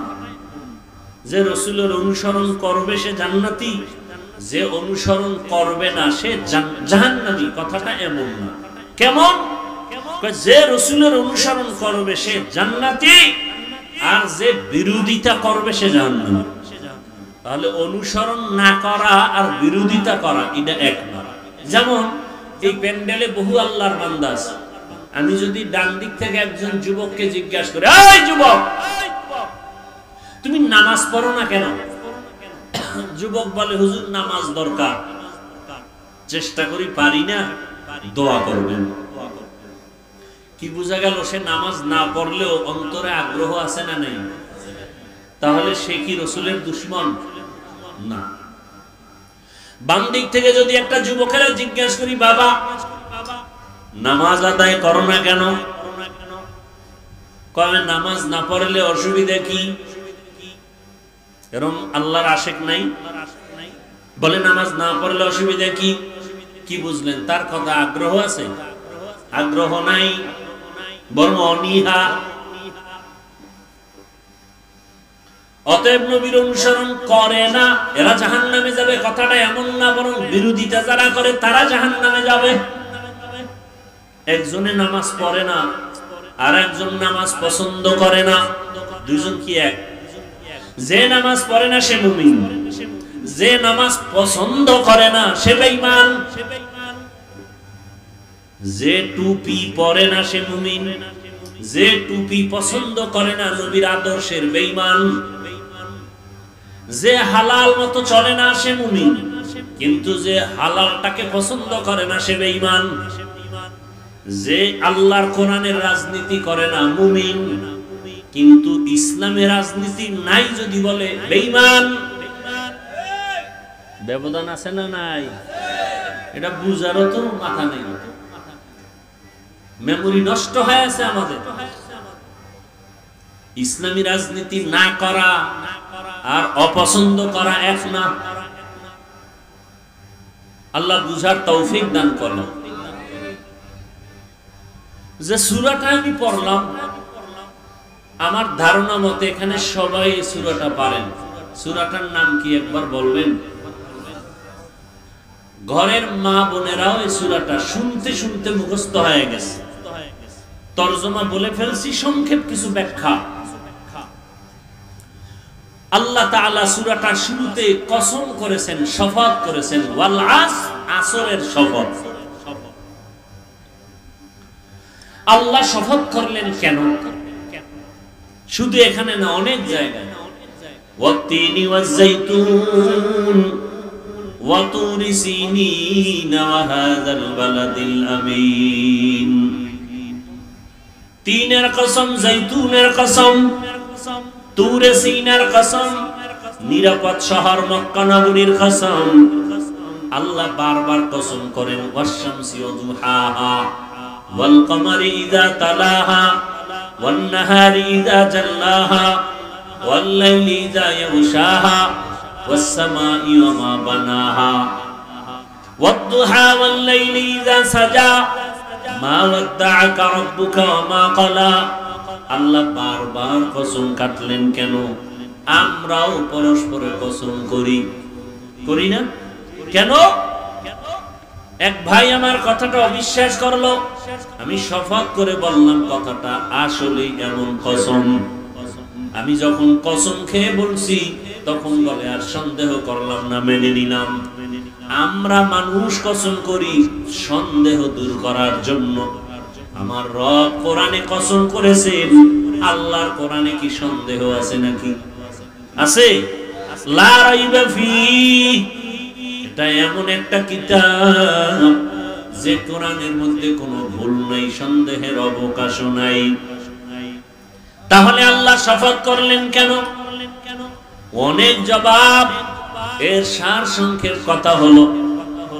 যে রাসূলের অনুসরণ করবে সে জান্নাতি, যে অনুসরণ করবে না সে জাহান্নামী। কথাটা এমন না। কেমন? যে রাসূলের অনুসরণ করবে সে জান্নাতি, আর যে বিরোধিতা করবে সে জাহান্নামী। তাহলে অনুসরণ না করা আর বিরোধিতা করা এটা এক না। যেমন এই প্যান্ডেলে বহু আল্লাহর বান্দা আছে, আমি যদি ডান দিক থেকে একজন যুবককে জিজ্ঞাসা করি, এই যুবক তুমি নামাজ পড়ো না কেন? যুবক বলে, হুজুর নামাজ দরকার, চেষ্টা করি পারি না, দোয়া করবেন। কি বোঝা গেল? সে নামাজ না পড়লেও অন্তরে আগ্রহ আছে না নেই? তাহলে সে কি রাসূলের দুশমন? না। বাম দিক থেকে যদি একটা যুবকেরা জিজ্ঞাসা করি, বাবা নামাজ আদায় করো না কেন? কয় নামাজ না পড়লে অসুবিধা কি? এরকম আল্লাহর আশিক নাই? বলে নামাজ না পড়লে অসুবিধা কি? কি বুঝলেন? তার কথা আগ্রহ আছে? আগ্রহ নাই, বরং অনীহা। অতএব নবীর অনুসরণ করে না এরা জাহান্নামে যাবে, কথাটা এমন না, বরং বিরোধিতা যারা করে তারা জাহান্নামে যাবে। একজনে নামাজ পড়ে না আর একজন নামাজ পছন্দ করে না, দুইজন কি এক? যে নামাজ পড়ে না সে মুমিন, যে নামাজ পছন্দ করে না সে বেঈমান। যে টুপি পরে না সে মুমিন, যে টুপি পছন্দ করে না নবীর আদর্শের বেঈমান। যে হালাল মতো চলে না সে মুমিন, কিন্তু যে হালালটাকে পছন্দ করে না সে বেঈমান। যে আল্লাহর কোরআনের রাজনীতি করে না মুমিন, কিন্তু ইসলামের রাজনীতি নাই যদি বলে বেঈমান। ব্যবধান আছে না নাই? এটা বুঝারও তো মাথা নেই, মেমোরি নষ্ট হয়ে আছে আমাদের। ইসলামী রাজনীতি না করা আর অপছন্দ করা এক না। আল্লাহ বুঝার তৌফিক দান করলেন। যে সূরাটা আমি পড়লাম, আমার ধারণা মতে এখানে সবাই এই সূরাটা পারেন। সূরাটার নাম কি একবার বলবেন? ঘরের মা বোনেরাও এই সূরাটা শুনতে শুনতে মুখস্থ হয়ে গেছে। তরজমা বলে ফেলছি, সংক্ষেপ কিছু ব্যাখ্যা। আল্লাহ তাআলা সূরাটার শুরুতে কসম করেছেন, শপথ করেছেন, ওয়াল আসর, আসরের শপথ। আল্লাহ শপথ করলেন কেন? শুধু এখানে না, অনেক জায়গায়। ওয়াত্তিনি ওয়াজ-যাইতুন ওয়া তুরি সিনিন ওয়া হাযাল বালাদিল আমিন। তিনের কসম, যাইতুনের কসম, তুরে সিনার কসম, নিরাপদ শহর মক্কা নগরীর কসম। আল্লাহ বারবার কসম করেন, ওয়াশ-শামসি ওয়া দুহাহা ওয়াল কমারি ইযা তালাহা ওয়ান নাহারি ইযা জাল্লাহা ওয়াল লাইলি ইযা ইয়াগশাহা ওয়াস সামাই ওয়া মা বানাহা ওয়াদ দুহা ওয়াল লাইলি ইযা সাজা মা ওয়াদ্দাআকা রাব্বুকা ওয়া মা ক্বালা। আল্লাহ বারবার কসম কাটলেন কেন? আমরাও পরস্পরে কসম করি না কেন? এক ভাই আমার কথাটা অবিশ্বাস করলো, আমি শপথ করে বললাম কথাটা আসলে এমন কসম। আমি যখন কসম খেয়ে বলছি তখন বলে আর সন্দেহ করলাম না, মেনে নিলাম। আমরা মানুষ কসম করি সন্দেহ দূর করার জন্য। আমার রব কোরআনে কসম করেছেন, আল্লাহর কোরআনে কি সন্দেহ আছে নাকি? আছে? লা রাইবা ফি, এটা এমন একটা কিতাব যে কোরআনের মধ্যে কোনো ভুল নাই, সন্দেহের অবকাশও নাই। তাহলে আল্লাহ শপথ করলেন কেন? অনেক জবাব। এর সার সংক্ষেপ কথা হলো,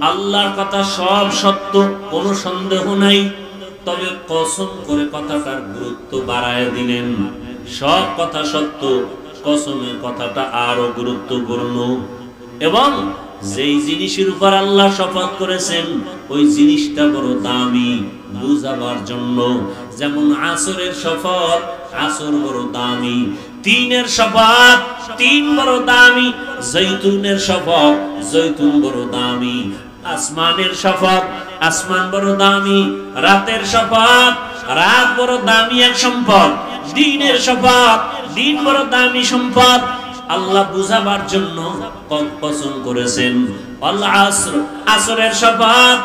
আল্লাহর কথা সব সত্য, কোনো সন্দেহ নাই, তবে কসম করে কথাটার গুরুত্ব বাড়ায় দিলেন। সব কথা সত্য, কসমের কথাটা আরো গুরুত্বপূর্ণ। এবং যেই জিনিসের উপর আল্লাহ শপথ করেছেন ওই জিনিসটা বড় দামি বুঝাবার জন্য। যেমন আসরের শপথ, আসর বড় দামি। তিনের শপথ, তিন বড় দামি। জৈতুনের শপথ, জৈতুন বড় দামি। আসমানের শপথ, আসমান বড় দামি। রাতের শপথ, রাত বড় দামি এক সম্পদ। দিনের শপথ, দিন বড় দামি সম্পদ। আল্লাহ বুঝাবার জন্য কসম করেছেন। আল্লাহ আসর, আসরের শপথ,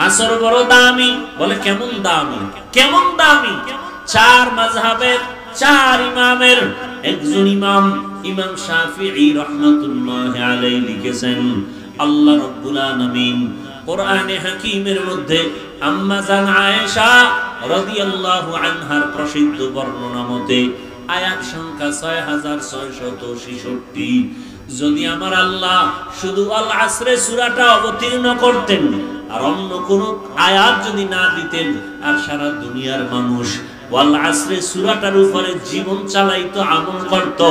আসর বড় দামি। বলে কেমন দামি? কেমন দামি? চার মাযহাবের চার ইমামের একজন ইমাম, ইমাম শাফিঈ রাহমাতুল্লাহি আলাইহি লিখেছেন, আল্লাহ রাব্বুল আলামিন কোরআনে হাকীমের মধ্যে আম্মা জান আয়েশা রাদিয়াল্লাহু আনহার প্রসিদ্ধ বর্ণনা মতে আয়াত সংখ্যা 6666। যদি আমার আল্লাহ শুধু আল আসরে সূরাটা অবতীর্ণ করতেন আর অন্য কোন আয়াত যদি না দিতেন, আর সারা দুনিয়ার মানুষ ওয়াল আসরে সূরাটার উপরে জীবন চালাইতো, আমল করত,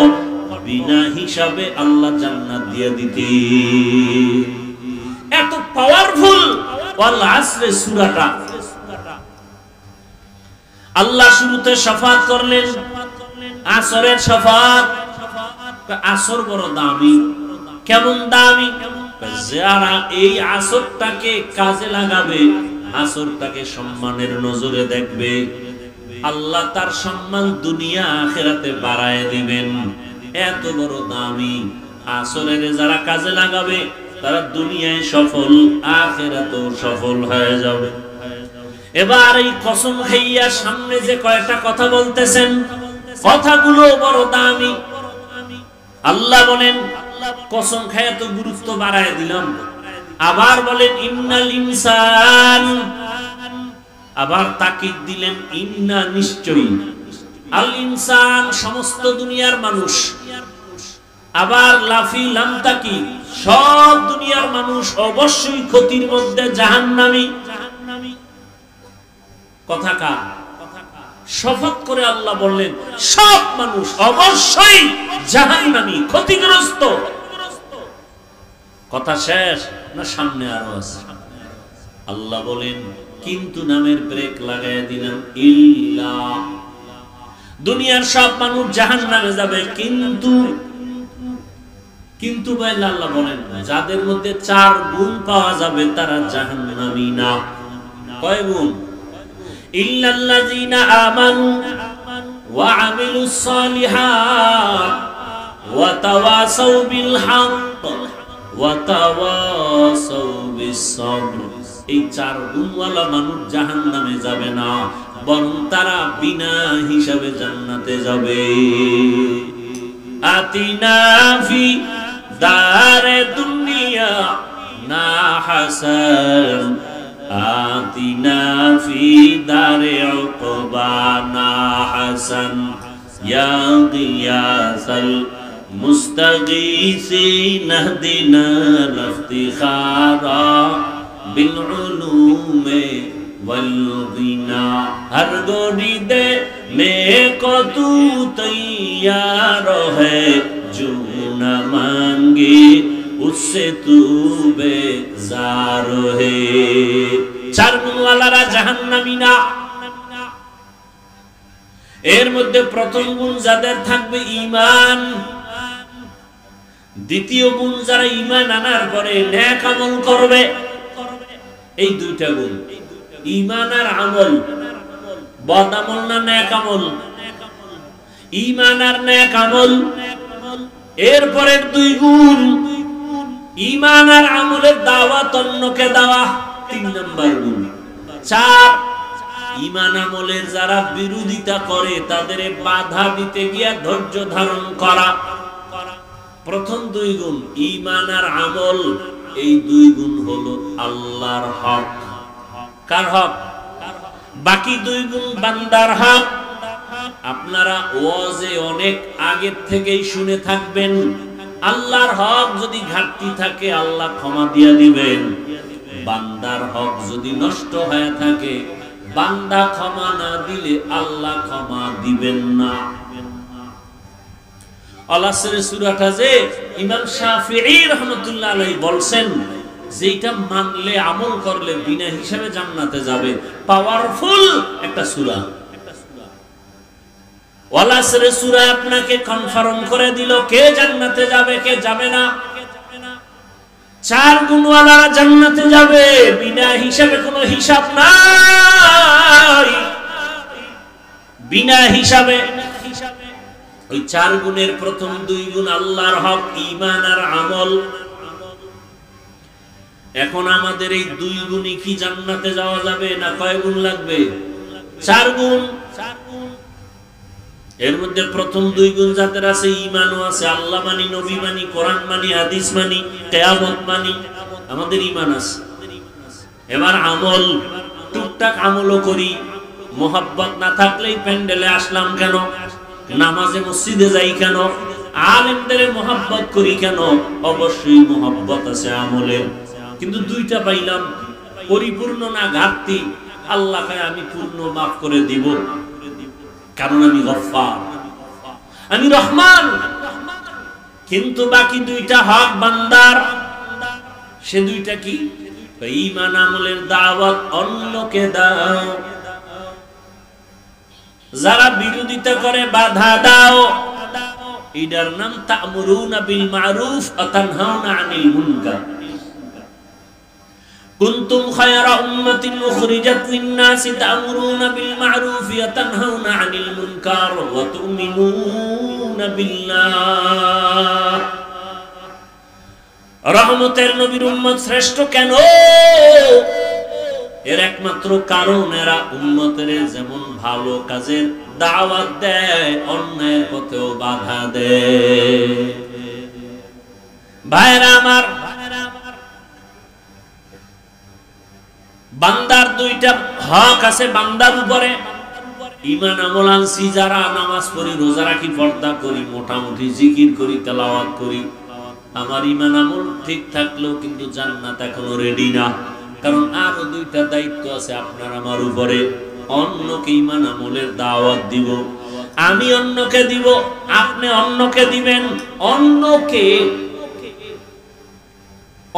বিনা হিসাবে আল্লাহ জান্নাত দিয়ে দিতেন। এত পাওয়ারফুল ওয়াল আসরে সূরাটা। আল্লাহ শুরুতে শফাত করলেন, আসরের শফাত। আসর বড় দামি। কেমন দামি? যারা এই আসরটাকে কাজে লাগাবে, আসরটাকে সম্মানের নজরে দেখবে, আল্লাহ তার সম্মান দুনিয়া আখিরাতে বাড়ায় দিবেন। এত বড় দামি আসরের যারা কাজে লাগাবে তারা দুনিয়ায় সফল, আখিরাতেও সফল হয়ে যাবে। এবার এই কসম খাইয়া সামনে যে কয়টা কথা বলতেছেন, কথাগুলো বড় দামি। আল্লাহ বলেন কসম খাইয়া তো গুরুত্ব বাড়ায় দিলাম। আবার বলেন ইন্নাল ইনসান, আবার তাকিদ দিলেন ইন্না, নিশ্চয়ই। আল ইনসান সমস্ত দুনিয়ার মানুষ। আবার লাফি লাম তাকি, সব দুনিয়ার মানুষ অবশ্যই ক্ষতির মধ্যে জাহান্নামী। কথা কার? শপথ করে আল্লাহ বললেন সব মানুষ অবশ্যই জাহান্নামী, ক্ষতিগ্রস্ত। কথা শেষ না সামনে আরো আছে? আল্লাহ বলেন কিন্তু নামের ব্রেক লাগায় দিলাম। ইল্লা, দুনিয়ার সব মানুষ জাহান্নামে যাবে, কিন্তু কিন্তু বলে আল্লাহ বলেন যাদের মধ্যে চার গুণ পাওয়া যাবে তারা জাহান্নামী না। কয় গুণ? ইল্লাল্লাযীনা আমানু ওয়া আমিলুস সালিহাত ওয়া তাওয়াসাউ বিল হক ওয়া তাওয়াসাউ বিস সবর। এই চার গুণওয়ালা মানুষ জাহান্নামে যাবে না, বরং তারা বিনা হিসাবে জান্নাতে যাবে। আতিনা ফি দারে দুনিয়া না হাসান, আতিনা ফি দারে উকবা না হাসান, ইয়া গিয়াসাল মুস্তাগীসিন ইহদিনা ইফতিখারা বিল উলুমে ওয়াল গিনা। হর গোরি দে মে কো তু তৈয়ার है जो न मांगे उससे तू बेजार है। চার গুণওয়ালারা জাহান্নামী না। এর মধ্যে প্রথম গুণ যাদের থাকবে ঈমান, দ্বিতীয় গুণ যারা ঈমান আনার পরে নেক আমল করবে। এই দুইটা গুণ, ঈমান আর আমল। বদ আমল না নেক আমল? ঈমান আর নেক আমল। এরপরের দুই গুণ, ঈমান আর আমলের দাওয়াত অন্যকে দেওয়া, 3 নম্বর গুণ। 4, ঈমান আমলের যারা বিরোধিতা করে তাদের বাধা দিতে গিয়া ধৈর্য ধারণ করা। প্রথম দুই গুণ ঈমান আর আমল, এই দুই গুণ হলো আল্লাহর হক। কার হক? বাকি দুই গুণ বান্দার হক। আপনারা ওয়াজে অনেক আগে থেকেই শুনে থাকবেন, আল্লাহর হক যদি ঘাটতি থাকে আল্লাহ ক্ষমা দিয়ে দিবেন, বান্দার হক যদি নষ্ট হয়ে থাকে বান্দা ক্ষমা না দিলে আল্লাহ ক্ষমা দিবেন না। আল-আসরের সূরাটা যে ইমাম শাফিঈ রাহমাতুল্লাহ আলাইহি বলছেন, যেটা মানলে আমল করলে বিনা হিসাবে জান্নাতে যাবে, পাওয়ারফুল একটা সূরা। আল-আসরের সূরা আপনাকে কনফার্ম করে দিল কে জান্নাতে যাবে কে যাবে না। চার গুণওয়ালারা জান্নাতে যাবে, বিনা হিসাবে, কোনো হিসাব নাই, বিনা হিসাবে। ওই চার গুণের প্রথম দুই গুণ আল্লাহর হক, ঈমান আর আমল। এখন আমাদের এই দুই গুণই কি জান্নাতে যাওয়া যাবে না কয় গুণ লাগবে? চার গুণ। এর মধ্যে প্রথম দুই গুণ যাদের আছে, ঈমানও আছে, আল্লাহ মানি, নবী মানি, কোরআন মানি, হাদিস মানি, কিয়ামত মানি, আমাদের ঈমান আছে। এবার আমল, টুকটাক আমলও করি। মোহাব্বত না থাকলেই প্যান্ডেলে আসলাম কেন, নামাজে মসজিদে যাই কেন, আলেমদের মোহাব্বত করি কেন? অবশ্যই মোহাব্বত আছে আমলের, কিন্তু দুইটা পাইলাম, পরিপূর্ণ না ঘাটতি। আল্লাহকে আমি পূর্ণ মাফ করে দিব, কারণ আমি গফফার, আমি রহমান। কিন্তু বাকি দুইটা হক বান্দার, সে দুইটা কি? ঈমান আমলের দাওয়াত অন্যকে দাও, যারা বিরোধিতা করে বাধা দাও। এটার নাম তা'মুরুনা বিল মা'রুফ ওয়া তানহাউনা আনিল মুনকার। কুনতুম খায়রা উম্মাতিন উখরিজাত লিন-নাসি তা'মুরুনা বিল মা'রুফ ওয়া তানহাউনা আনিল মুনকার ওয়া তু'মিনুনা বিল্লাহ। রহমতের নবীর উম্মত শ্রেষ্ঠ কেন? এর একমাত্র কারণ এরা উম্মতের যেমন ভালো কাজের দাওয়াত দেয়, অন্যায়ের পথেও বাধা দেয়। ভাইরা আমার, বান্দার দুইটা হক আছে বান্দার উপরে। ঈমান আমল আনছি যারা, নামাজ পড়ি, রোজা রাখি, পর্দা করি, মোটামুটি জিকির করি, তেলাওয়াত করি, আমার ঈমান আমল ঠিক থাকলেও কিন্তু জান্নাত এখনো রেডি না। কারণ আরো দুইটা দায়িত্ব আছে আপনার আমার উপরে। অন্যকে ঈমান আমলের দাওয়াত দিব, আমি অন্যকে দিব, আপনি অন্যকে দিবেন। অন্যকে,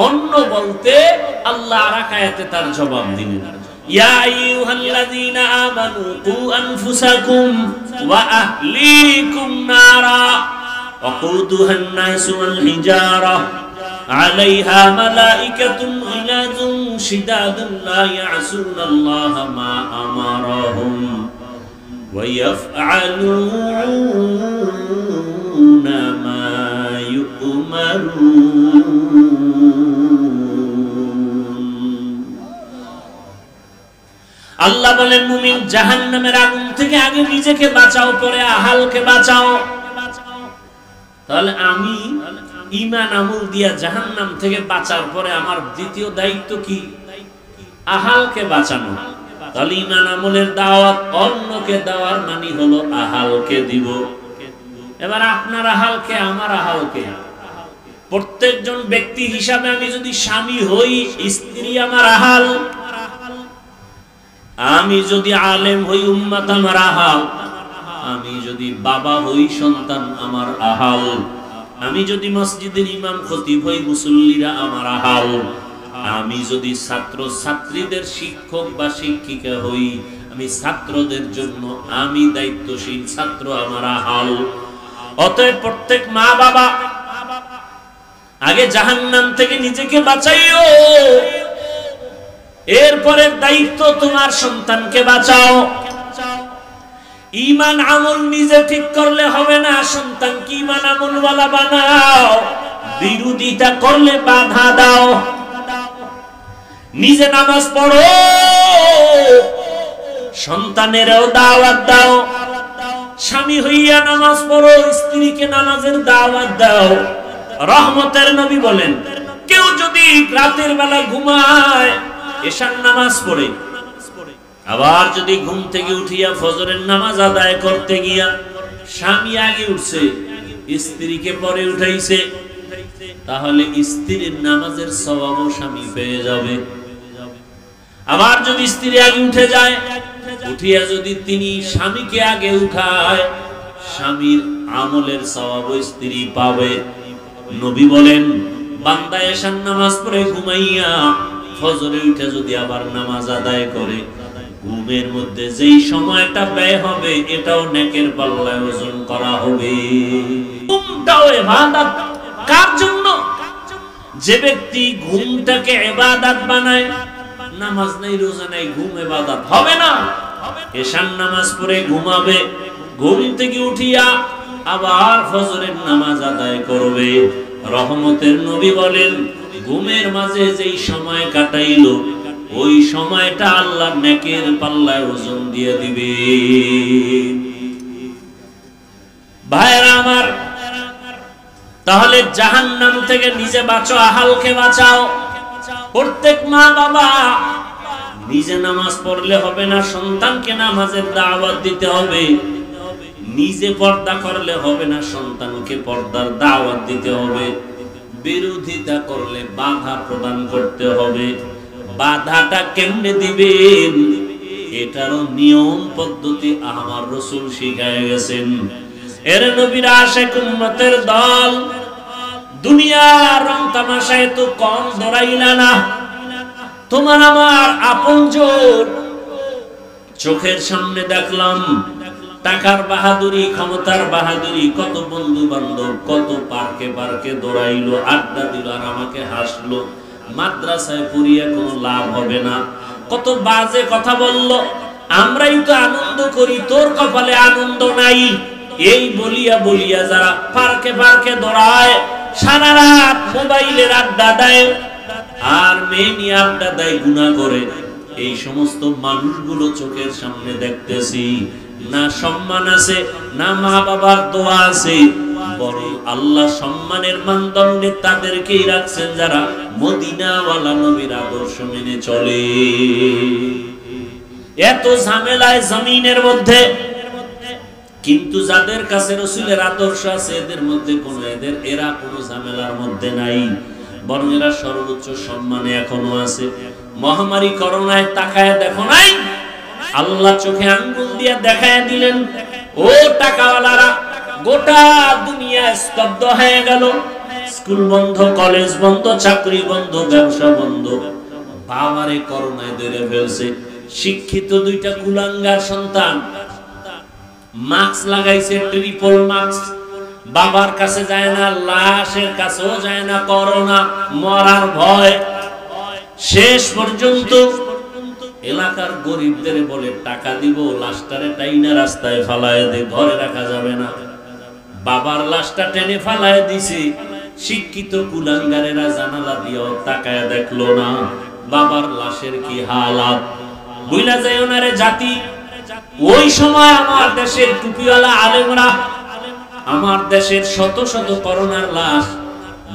অন্য বলতে আল্লাহ আয়াতে তার জবাব দিলেন, ইয়া আইয়ুহাল্লাযীনা আমানু কু আনফুসাকুম ওয়া আহলিকুম নারা ওয়াকুদুহান নাসু ওয়াল হিজারা আলাইহা মালাইকাতুন গিলাযুন শিদাদুন লা ইয়াসুনাল্লাহা মা আমারাহুম ওয়া ইয়াফআলুনা মা ইউমারুন। আল্লাহ বলেন, মুমিন জাহান্নামের আগুন থেকে আগে নিজেকে বাঁচাও, পরে আহালকে বাঁচাও। তাহলে আমি ঈমান আমল দিয়া জাহান্নাম থেকে বাঁচার পরে আমার দ্বিতীয় দায়িত্ব কি? আহালকে বাঁচানো। তাহলে ঈমান আমলের দাওয়াত অন্যকে দেওয়ার মানে হলো আহালকে দিব। এবার আপনার আহালকে, আমার আহালকে, প্রত্যেকজন ব্যক্তি হিসাবে আমি যদি স্বামী হই, স্ত্রী আমার আহাল। আমি যদি আলেম হই, উম্মত আমার আহাল। আমি যদি বাবা হই, সন্তান আমার আহাল। আমি যদি মসজিদের ইমাম খতিব হই, মুসল্লিরা আমার আহাল। আমি যদি ছাত্র ছাত্রীদের শিক্ষক বা শিক্ষিকা হই, আমি ছাত্রদের জন্য আমি দায়িত্বশীল, ছাত্র আমার আহাল। অতএব প্রত্যেক মা বাবা আগে জাহান্নাম থেকে নিজেকে বাঁচাইও, এরপরে দায়িত্ব তোমার সন্তানকে বাঁচাও। ঈমান আমল নিজে ঠিক করলে হবে না, সন্তানকে ঈমান আমলওয়ালা বানাও। বিরোধিতা করলে বাধা দাও। নিজে নামাজ পড়ো, সন্তানেরও দাওয়াত দাও। স্বামী হইয়া নামাজ পড়ো, স্ত্রীকে নামাজের দাওয়াত দাও। রহমতের নবী বলেন, কেউ যদি রাতের বেলা ঘুমায় এশার নামাজ পড়ে, আবার যদি ঘুম থেকে উঠিয়া ফজরের নামাজ আদায় করতে গিয়া স্বামী আগে উঠছে, স্ত্রীকে পরে উঠাইছে, তাহলে স্ত্রীর নামাজের সওয়াবও স্বামী পেয়ে যাবে। আবার যদি স্ত্রী আগে উঠে যায়, উঠিয়া যদি তিনি স্বামীকে আগে উঠায়, স্বামীর আমলের সওয়াবও স্ত্রী পাবে। নবী বলেন, বান্দা এশার নামাজ পড়ে ঘুমাইয়া ফজরে উঠে যদি আবার নামাজ আদায় করে, ঘুমের মধ্যে যেই সময়টা ব্যয় হবে এটাও নেকের পাল্লায় ওজন করা হবে। ঘুমটাও ইবাদত। কার জন্য? যে ব্যক্তি ঘুমটাকে ইবাদত বানায়, নামাজ নাই রোজা নাই, ঘুম ইবাদত হবে না। এশার নামাজ পড়ে ঘুমাবে, ঘুম থেকে উঠিয়া আবার ফজরের নামাজ আদায় করবে। রহমতের নবী বলেন, ঘুমের মাঝে যেই সময় কাটাইলো ওই সময়টা আল্লাহর নেকের পাল্লায় ওজন দিয়ে দিবে। ভাইরা আমার, তাহলে জাহান্নাম থেকে নিজে বাঁচো, আহালকে বাঁচাও। প্রত্যেক মা বাবা নিজে নামাজ পড়লে হবে না, সন্তানকে নামাজের দাওয়াত দিতে হবে। নিজে পর্দা করলে হবে না, সন্তানকে পর্দার দাওয়াত দিতে হবে। বিরোধিতা করলে বাধা প্রদান করতে হবে। বাধাটা কেমনে দিবেন এটারও নিয়ম পদ্ধতি আমার রাসূল শিখায় গেছেন। এর নবীর আশিক উম্মতের দল, দুনিয়ার রং তামাশায় তো কম দরাইলা না। তোমার আমার আপনজন চোখের সামনে দেখলাম টাকার বাহাদুরি, ক্ষমতার বাহাদুরি, কত বন্ধু বান্ধব কত পার্কে পার্কে দৌড়াইলো, আড্ডা দিল আর আমাকে হাসলো। মাদ্রাসায় পড়িয়া কোনো লাভ হবে না, কত বাজে কথা বলল, আমরাই তো আনন্দ করি, তোর কপালে আনন্দ নাই। এই বলিয়া বলিয়া যারা পার্কে পার্কে দৌড়ায়, সারা রাত মোবাইলের আড্ডা দেয় আর মেয়ে নিয়ে আড্ডা দেয়, গুনাহ করে, এই সমস্ত মানুষগুলো চোখের সামনে দেখতেছি। না সম্মান আছে, না মা বাবার দোয়া আছে, বরং আল্লাহ সম্মানের মানদণ্ডে তাদেরকেই রাখছেন যারা মদিনাওয়ালা নবীর আদর্শ মেনে চলে। এত ঝামেলায় জমিনের মধ্যে, কিন্তু যাদের কাছে রাসূলের আদর্শ আছে এদের মধ্যে এরা কোনো ঝামেলার মধ্যে নাই, বরং এরা সর্বোচ্চ সম্মানে এখনো আছে। মহামারী করোনায় তাকায় দেখো নাই, আল্লাহ চোখে আঙ্গুল দিয়ে দেখায় দিলেন, ও টাকাওয়ালারা, গোটা দুনিয়া স্তব্ধ হয়ে গেল। স্কুল বন্ধ, কলেজ বন্ধ, চাকরি বন্ধ, ব্যবসা বন্ধ। বাবারে করোনায় ধরে ফেলছে। শিক্ষিত দুইটা কুলাঙ্গার সন্তান মাস্ক লাগাইছে, ট্রিপল মাস্ক, বাবার কাছে যায় না, লাশের কাছেও যায় না, করোনা মরার ভয়। শেষ পর্যন্ত এলাকার গরিবদের বলে টাকা দিব, লাশটারে টাইনা রাস্তায় ফালায় দে, ঘরে রাখা যাবে না। বাবার লাশটা টেনে ফালায় দিছে। শিক্ষিত কুলাঙ্গারেরা জানালা দিয়েও তাকায় দেখলো না বাবার লাশের কি হালাত। বুইলা যায় ওনারে জাতি, ওই সময় আমার দেশের টুপিওয়ালা আলেমরা, আমার দেশের শত শত করোনার লাশ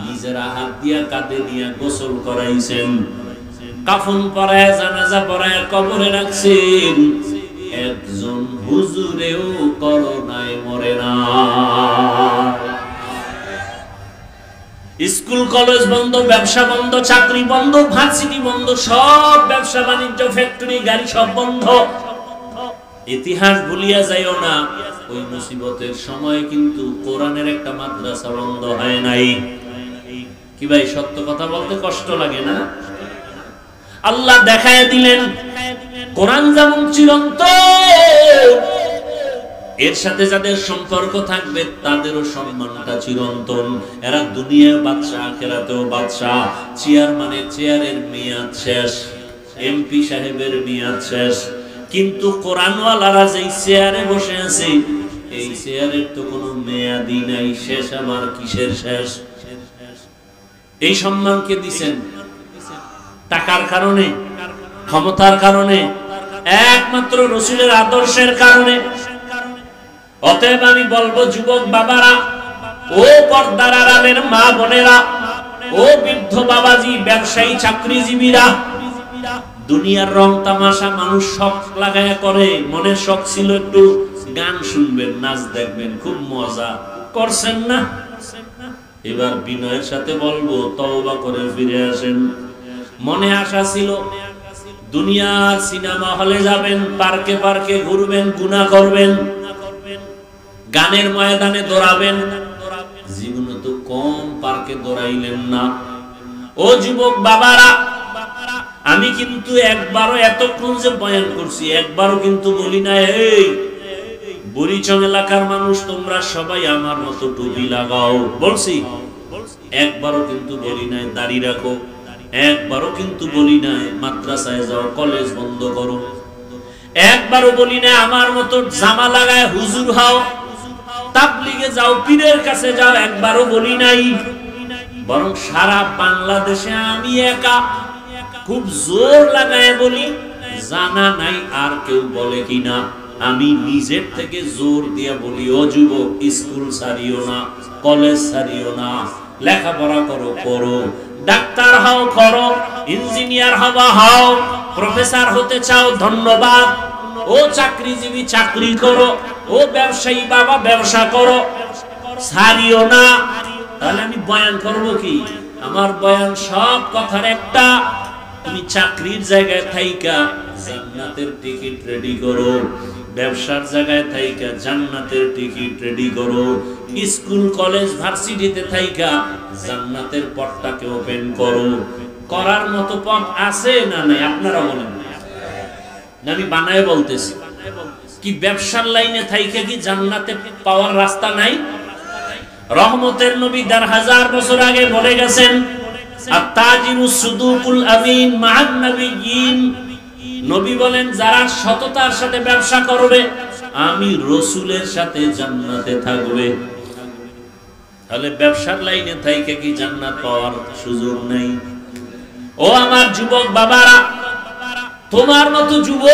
নিজেরা হাত দিয়া কাঁধে নিয়ে গোসল করাইছেন, কাফন পরায়, জানাজা পরায় কবরে রাখছেন। একজন হুজুরেও করোনায় মরে না। স্কুল কলেজ বন্ধ, ব্যবসা বন্ধ, চাকরি বন্ধ, ভার্সিটি বন্ধ, সব ব্যবসা বাণিজ্য, ফ্যাক্টরি, গাড়ি সব বন্ধ। ইতিহাস ভুলিয়া যাইও না, ওই মুসিবতের সময় কিন্তু কোরআনের একটা মাদ্রাসা বন্ধ হয় নাই। কি ভাই, সত্য কথা বলতে কষ্ট লাগে না? আল্লাহ দেখায় দিলেন কোরআন যেমন চিরন্তন, এর সাথে যাদের সম্পর্ক থাকবে তাদেরও সম্মানটা চিরন্তন। এরা দুনিয়া বাদশা, আখিরাতেও বাদশা। চেয়ারম্যানের চেয়ারের মেয়াদ শেষ, এমপি সাহেবের মেয়াদ শেষ, কিন্তু কোরআনওয়ালারা যেই চেয়ারে বসে আছে এই চেয়ারের তো কোনো মেয়াদই নাই। শেষ আবার কিসের শেষ? এই সম্মানকে দিছেন টাকার কারণে, ক্ষমতার কারণে, একমাত্র রাসূলের আদর্শের কারণে। অতএব আমি বলবো যুবক বাবারা, ও পর্দার আড়ালের মা বোনেরা, ও বৃদ্ধ বাবাজি, ব্যবসায়ী, চাকরিজীবীরা, দুনিয়ার রং তামাশা মানুষ শখ লাগায়া করে। মনের শখ ছিল একটু গান শুনবেন, নাচ দেখবেন, খুব মজা করছেন না? এবার বিনয়ের সাথে বলবো, তওবা করে ফিরে আসেন। মনে আশা ছিল দুনিয়ার সিনেমা হলে যাবেন, পার্কে পার্কে ঘুরবেন, গুনাহ করবেন, গানের ময়দানে দৌড়াবেন। জীবনে তো কম পার্কে দৌড়াইলেন না। ও যুবক বাবারা, আমি কিন্তু একবারও এতক্ষণ যে বয়ান করছি, একবারও কিন্তু বলি না এই বুড়িচং এলাকার মানুষ তোমরা সবাই আমার মতো টুপি লাগাও, বলছি? একবারও কিন্তু বলি নাই দাড়ি রাখো, একবারও কিন্তু বলি নাই মাদ্রাসায় যাও, কলেজ বন্ধ করো, একবারও বলি না আমার মতো জামা লাগায় হুজুর হও, তাবলিগে যাও, পীরের কাছে যাও, একবারও বলি নাই। বরং সারা বাংলাদেশে আমি একা খুব জোর লাগায় বলি, জানা নাই আর কেউ বলে কিনা, আমি নিজের থেকে জোর দিয়ে বলি, ও যুবক, স্কুল ছাড়িও না, কলেজ ছাড়িও না, লেখাপড়া করো, করো, ডাক্তার হও, করো, ইঞ্জিনিয়ার হবা হও, প্রফেসর হতে চাও, ধন্যবাদ, ও চাকরিজীবী, চাকরি করো, ও ব্যবসায়ী বাবা, ব্যবসা করো, ছাড়িও না। তাহলে আমি বয়ান করব কি? আমার বয়ান সব কথার একটা, তুমি চাকরির জায়গায় থাইকা জান্নাতের টিকিট রেডি করো, ব্যবসার জায়গায় থাইকা জান্নাতের টিকিট রেডি করো, স্কুল কলেজ ভার্সিটিতে থাইকা জান্নাতের পথটাকে ওপেন করো। করার মতো পথ আছে না নাই? আপনারা বলেন। আমি বানায় বলতেছি কি ব্যবসার লাইনে থাইকা কি জান্নাতে পাওয়ার রাস্তা নাই? রহমতের নবী ১০০০ বছর আগে বলে গেছেন, আত-তাজিরুস সুদুকুল আমিন মা'আন নাবিয়্যিন। নবী বলেন, যারা সততার সাথে ব্যবসা করবে আমি রাসূলের সাথে জান্নাতে থাকবে। তাহলে ব্যবসার লাইনে থাইকা কি জান্নাত পাওয়ার সুযোগ নাই? ও আমার যুবক বাবারা, তোমার মতো যুবক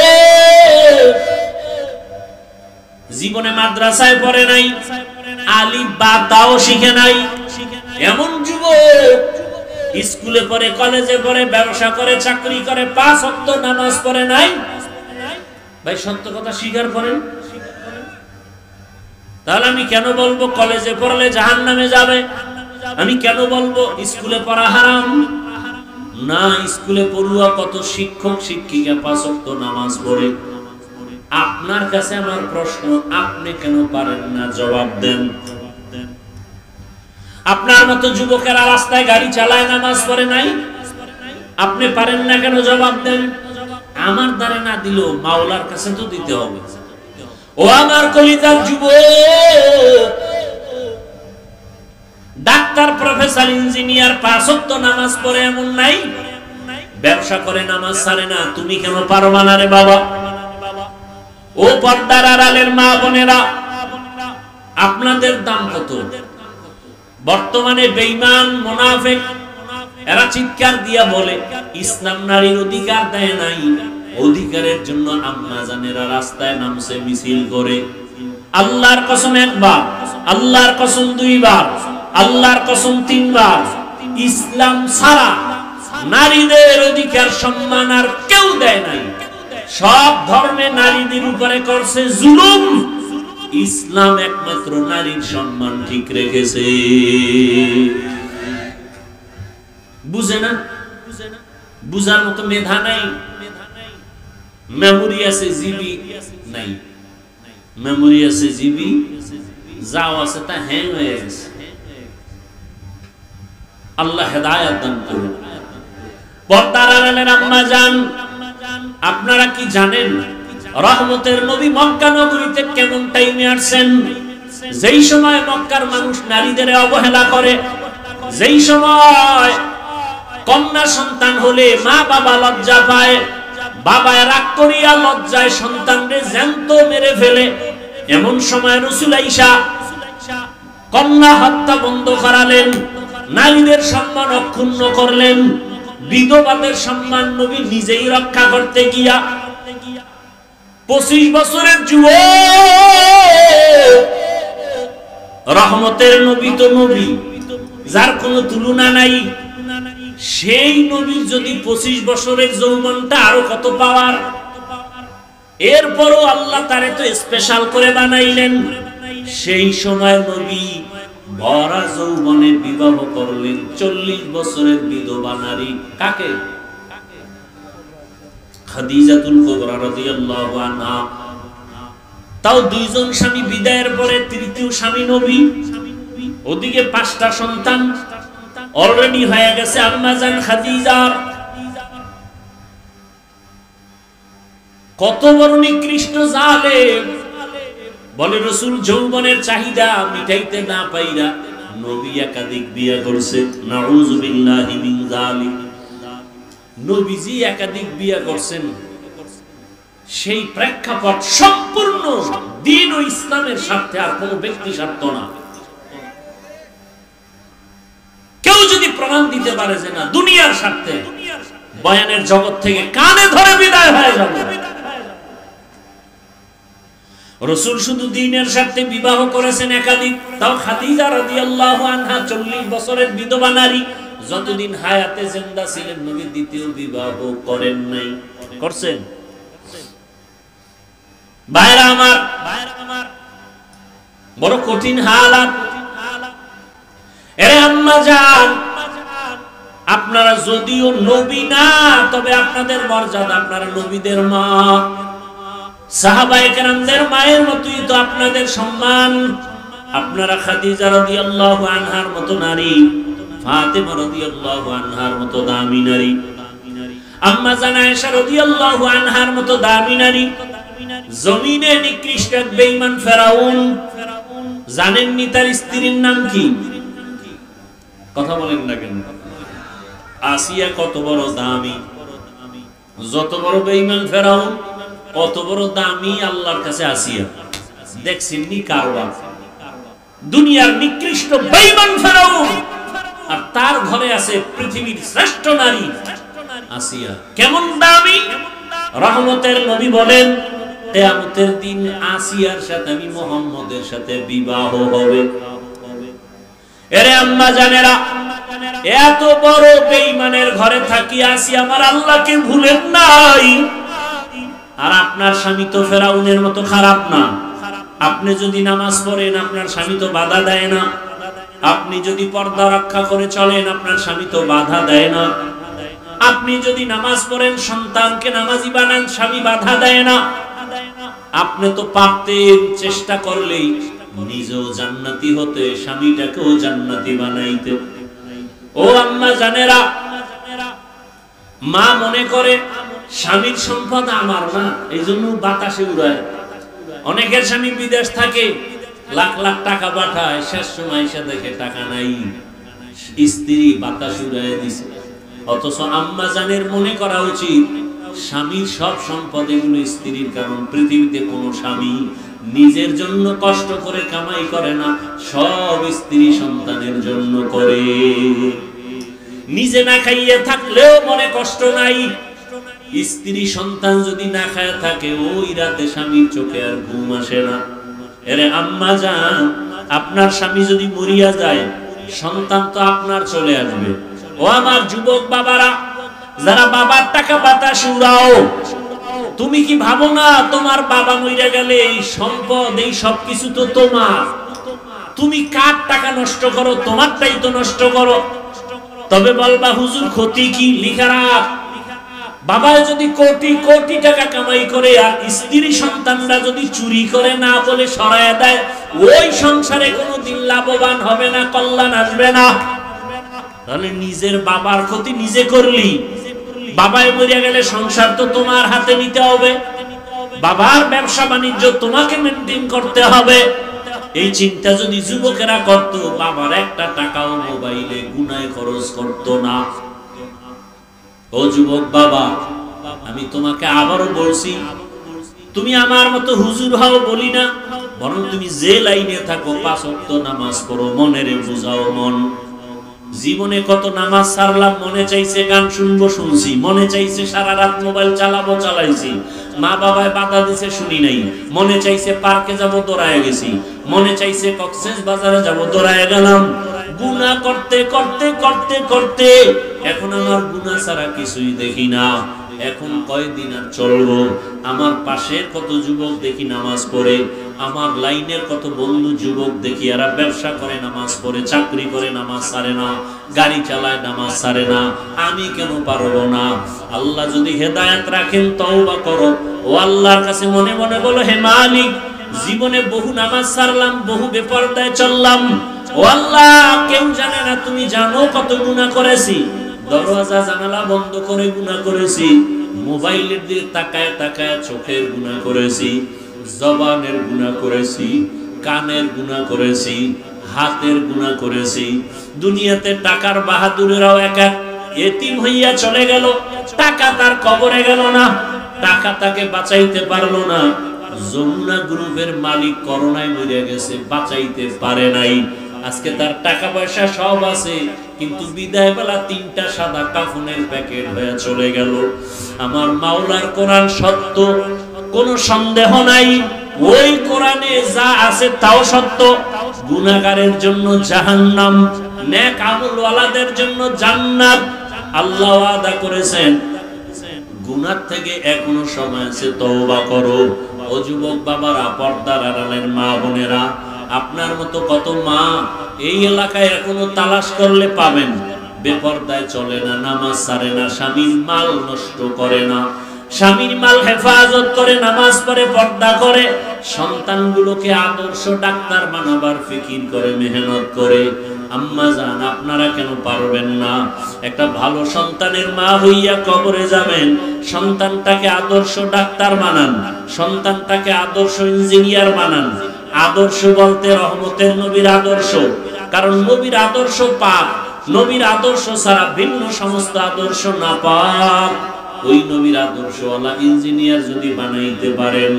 জীবনে মাদ্রাসায় পড়ে নাই, আলিফ বা তাও শিখে নাই, এমন যুবক স্কুলে পড়ে, কলেজে পড়ে, ব্যবসা করে, চাকরি করে, ৫ ওয়াক্ত নামাজ পড়ে নাই। ভাই সত্য কথা স্বীকার করেন। তাহলে আমি কেন বলবো কলেজে পড়লে জাহান্নামে যাবে? আমি কেন বলবো স্কুলে পড়া হারাম? না, স্কুলে পড়ুয়া কত শিক্ষক শিক্ষিকা ৫ ওয়াক্ত নামাজ পড়ে। আপনার কাছে আমার প্রশ্ন, আপনি কেন পারেন না? জবাব দেন। আপনার মতো যুবকেরা রাস্তায় গাড়ি চালায়, নামাজ পড়ে নাই, আপনি পারেন না কেন? জবাব দেন। আমার দ্বারা না দিলেও মাওলার কাছে তো দিতে হবে। ও আমার কলিজার যুবক, ডাক্তার, প্রফেসর, ইঞ্জিনিয়ার ৫ ওয়াক্ত নামাজ পড়ে এমন নাই, ব্যবসা করে নামাজ ছাড়ে না, তুমি কেন পারবা না রে বাবা? ও পর্দার আড়ালের মা বোনেরা, আপনাদের দাম কত? বর্তমানে বেঈমান, মুনাফিক এরা চিৎকার দিয়া বলে ইসলাম নারীর অধিকার দেয় নাই। অধিকারের জন্য আম্মা জানেরা রাস্তায় নামছে, মিছিল করে। আল্লাহর কসম একবার, আল্লাহর কসম দুইবার, আল্লাহর কসম তিনবার, ইসলাম ছাড়া নারীদের অধিকার সম্মান আর কেউ দেয় নাই। সব ধর্মে নারীদের উপরে করছে জুলুম, ইসলাম একমাত্র নারীর সম্মান ঠিক রেখেছে। বুঝে না? বুঝার মতো মেধা নাই, মেমোরি আছে জিবি নাই, মেমোরি আছে জিবি, যাও আছে তা হ্যাং হয়ে গেছে। আল্লাহ হেদায়েত দান করুন। পর্দার আড়ালের আম্মা জান, আপনারা কি জানেন রহমতের নবী মক্কা নগরীতে কেমন টাইমে আসছেন? যেই সময় মক্কার মানুষ নারীদের অবহেলা করে, যেই সময় কন্যা সন্তান হলে মা বাবা লজ্জা পায়, বাবা রাগ করিয়া লজ্জায় সন্তানকে জ্যান্ত মেরে ফেলে, এমন সময় রাসূল আয়েশা কন্যা হত্যা বন্ধ করালেন, নারীদের সম্মান অক্ষুণ্ণ করলেন, বিধবাদের সম্মান নবী নিজেই রক্ষা করতে গিয়া 25 বছরের যুবক, রহমতের নবী তো নবী, যার কোনো তুলনা নাই, সেই নবীর যদি 25 বছরের যৌবনটা আরো কত পাওয়ার, এরপরও আল্লাহ তারে তো স্পেশাল করে বানাইলেন। সেই সময় নবী ভরা যৌবনে বিবাহ করলেন 40 বছরের বিধবা নারী। কাকে? খাদিজাতুল কুবরা রাদিয়াল্লাহু আনহা। তাও দুইজন স্বামী বিদায়ের পরে তৃতীয় স্বামী নবী। ওদিকে 5টা সন্তান অলরেডি হয়ে গেছে আম্মা জান খাদিজার। কত বড় নিকৃষ্ট জালেম! বলে রাসূল যৌবনের চাহিদা মিটাইতে না পাইরা নবী একাধিক বিয়ে করছে। নাউযু বিল্লাহি মিন যালিক। নবীজি একাধিক বিয়ে করছেন, সেই প্রেক্ষাপট সম্পূর্ণ দ্বীন ও ইসলামের স্বার্থে, আর কোন ব্যক্তি স্বার্থ না। কেউ যদি প্রমাণ দিতে পারে যে না দুনিয়ার স্বার্থে, বয়ানের জগৎ থেকে কানে ধরে বিদায় হয়ে যাবে। রাসূল শুধু দ্বীনের স্বার্থে বিবাহ করেছেন একাধিক। তাও খাদিজা রাদিয়াল্লাহু আনহা 40 বছরের বিধবা নারী, যতদিন হায়াতে জিন্দা ছিলেন নবী দ্বিতীয় বিবাহ করেন নাই। করছেন? ভাইরা আমার, বড় কঠিন হালাত। এরে আম্মা জান, আপনারা যদিও নবী না, তবে আপনাদের মর্যাদা, আপনারা নবীদের মা, সাহাবায়ে কেরামদের মায়ের মতোই তো আপনাদের সম্মান। আপনারা খাদিজা রাদিয়াল্লাহু আনহার মতো নারী, ফাতেমা রাদিয়াল্লাহু আনহার মতো দামি নারী, আম্মা জান আয়েশা রাদিয়াল্লাহু আনহার মতো দামি নারী। জমিনে নিকৃষ্ট বেঈমান ফেরাউন, জানেননি তার স্ত্রীর নাম কি? কথা বলেন না কেন? আসিয়া কত বড় দামি! যত বড় বেঈমান ফেরাউন, কত বড় দামি আল্লাহর কাছে আসিয়া। দেখছেননি কারবার? দুনিয়ার নিকৃষ্ট বেঈমান ফেরাউন, আর তার ঘরে আছে পৃথিবীর শ্রেষ্ঠ নারী আসিয়া। কেমন দামি! রহমতের নবী বলেন কিয়ামতের দিন আসিয়ার সাথে আমি মুহাম্মদের সাথে বিবাহ হবে। এরে আম্মা জানেরা, এত বড় বেঈমানের ঘরে থাকি আসিয়া আমার আল্লাহকে ভুলেন নাই। আর আপনার স্বামী তো ফেরাউনের মতো খারাপ না। আপনি যদি নামাজ পড়েন, আপনার স্বামী তো বাধা দেয় না। আপনি যদি পর্দা রক্ষা করে চলেন, আপনার স্বামী তো বাধা দেয় না। আপনি যদি নামাজ পড়েন, সন্তানকে নামাজি বানান, স্বামী বাধা দেয় না। আপনি তো পারতেন চেষ্টা করলেই নিজেও জান্নাতি হতে, স্বামীটাকেও জান্নাতি বানাইতে। ও আম্মা জানেরা, মা মনে করে স্বামীর সম্পদ আমার না, এই জন্য বাতাসে উড়ায়। অনেকের স্বামী বিদেশ থাকে, লাখ লাখ টাকা পাঠায়, শেষ সময় এসে দেখে টাকা নাই, স্ত্রী বাতাস উড়ায় দিছে। অথচ আম্মা জানের মনে করা উচিত স্বামীর সব সম্পদ এগুলো স্ত্রীর। কারণ পৃথিবীতে কোনো স্বামী নিজের জন্য কষ্ট করে কামাই করে না, সব স্ত্রী সন্তানের জন্য করে। নিজে না খাইয়ে থাকলেও মনে কষ্ট নাই, স্ত্রী সন্তান যদি না খায় থাকে, ওই রাতে স্বামীর চোখে আর ঘুম আসে না। এরে আম্মা জান, আপনার স্বামী যদি মরিয়া যায়, সন্তান তো আপনার চলে আসবে। ও আমার যুবক বাবারা, যারা বাবার টাকা বাতাস উড়াও, তুমি কি ভাবো না তোমার বাবা মইরা গেলে এই সম্পদ, এই সবকিছু তো তোমার? তুমি কার টাকা নষ্ট করো? তোমারটাই তো নষ্ট করো। তবে বলবা হুজুর ক্ষতি কি? লিখা রাখ, বাবা যদি কোটি কোটি টাকা কামাই করে আর স্ত্রী সন্তানরা যদি চুরি করে না বলে সরায় দেয়, ওই সংসারে কোনোদিন লাভবান হবে না, কল্যাণ আসবে না। তাহলে নিজের বাবার ক্ষতি নিজে করলি। বাবাই মরিয়া গেলে সংসার তো তোমার হাতে নিতে হবে, বাবার ব্যবসা বাণিজ্য তোমাকে মেনটেন করতে হবে। এই চিন্তা যদি যুবকেরা করত, বাবার একটা টাকাও মোবাইলে গুনায় খরচ করত না। ও যুবক বাবা, আমি তোমাকে আবারও বলছি, তুমি আমার মতো হুজুর হও বলি না, বরং তুমি যে লাইনে থাকো 5 ওয়াক্ত নামাজ পড়ো, মনেরে বুঝাও মন। জীবনে কত নামাজ ছাড়লাম, মনে চাইছে গান শুনবো, শুনছি, মনে চাইছে সারা রাত মোবাইল চালাবো, চালাইছি, মা বাবায় বাধা দিছে, শুনি নাই, মনে চাইছে পার্কে যাব, দৌড়ায় গেছি, মনে চাইছে কক্সবাজারে যাব, দৌড়ায় গেলাম। গুনাহ করতে করতে করতে করতে এখন আমার গুনাহ ছাড়া কিছুই দেখি না। এখন কয়দিন আর চলবো? আমার পাশের কত যুবক দেখি নামাজ পড়ে, আমার লাইনের কত বন্ধু যুবক দেখি এরা ব্যবসা করে নামাজ পড়ে, চাকরি করে নামাজ ছাড়ে না, গাড়ি চালায় নামাজ ছাড়ে না, আমি কেন পারবো না? আল্লাহ যদি হেদায়েত রাখেন তওবা করো। ও আল্লাহর কাছে মনে মনে বলো, হে মালিক, জীবনে বহু নামাজ ছাড়লাম, বহু বেপরদায় চললাম। ও আল্লাহ, কেউ জানে না, তুমি জানো কত গুনাহ করেছি। দরওয়াজা জানালা বন্ধ করে গুনাহ করেছি, মোবাইলের দিকে তাকায় তাকায় চোখের গুনাহ করেছি, জবানের গুনাহ করেছি, কানের গুনাহ করেছি, হাতের গুনাহ করেছি। দুনিয়াতে টাকার বাহাদুরেরাও এক এক এতিম হইয়া চলে গেল, টাকা তার কবরে গেল না, টাকা তাকে বাঁচাইতে পারলো না। যমুনা গ্রুপের মালিক করোনায় মরে গেছে, বাঁচাইতে পারে নাই। আজকে তার টাকা পয়সা সব আছে, কিন্তু বিদায় বেলা 3টা সাদা কাফনের প্যাকেট হয়ে চলে গেল। আমার মাওলার কোরআন সত্য, কোনো সন্দেহ নাই। ওই কোরআনে যা আছে তাও সত্য। গুনাহগারের জন্য জাহান্নাম, নেক আমলওয়ালাদের জন্য জান্নাত। আল্লাহ ওয়াদা করেছেন, গুনাহ থেকে এখনো সময় আছে, তওবা করো। ও যুবক বাবারা, পর্দার আড়ালের মা বোনেরা, আপনার মতো কত মা এই এলাকায় এখনো তালাশ করলে পাবেন, বেপরদায় চলে না, নামাজ ছাড়ে না, স্বামীর মাল নষ্ট করে না, স্বামীর মাল হেফাজত করে, নামাজ পড়ে, পর্দা করে, সন্তানগুলোকে আদর্শ ডাক্তার বানাবার ফিকির করে, মেহনত করে। আম্মা জান, আপনারা কেন পারবেন না? একটা ভালো সন্তানের মা হইয়া কবরে যাবেন, সন্তানটাকে আদর্শ ডাক্তার বানান, সন্তানটাকে আদর্শ ইঞ্জিনিয়ার বানান। আদর্শ বলতে রহমতের নবীর আদর্শ, কারণ নবীর আদর্শ পাক, নবীর আদর্শ ছাড়া ভিন্ন সমস্ত আদর্শ না পাক। ওই নবীর আদর্শওয়ালা ইঞ্জিনিয়ার যদি বানাইতে পারেন,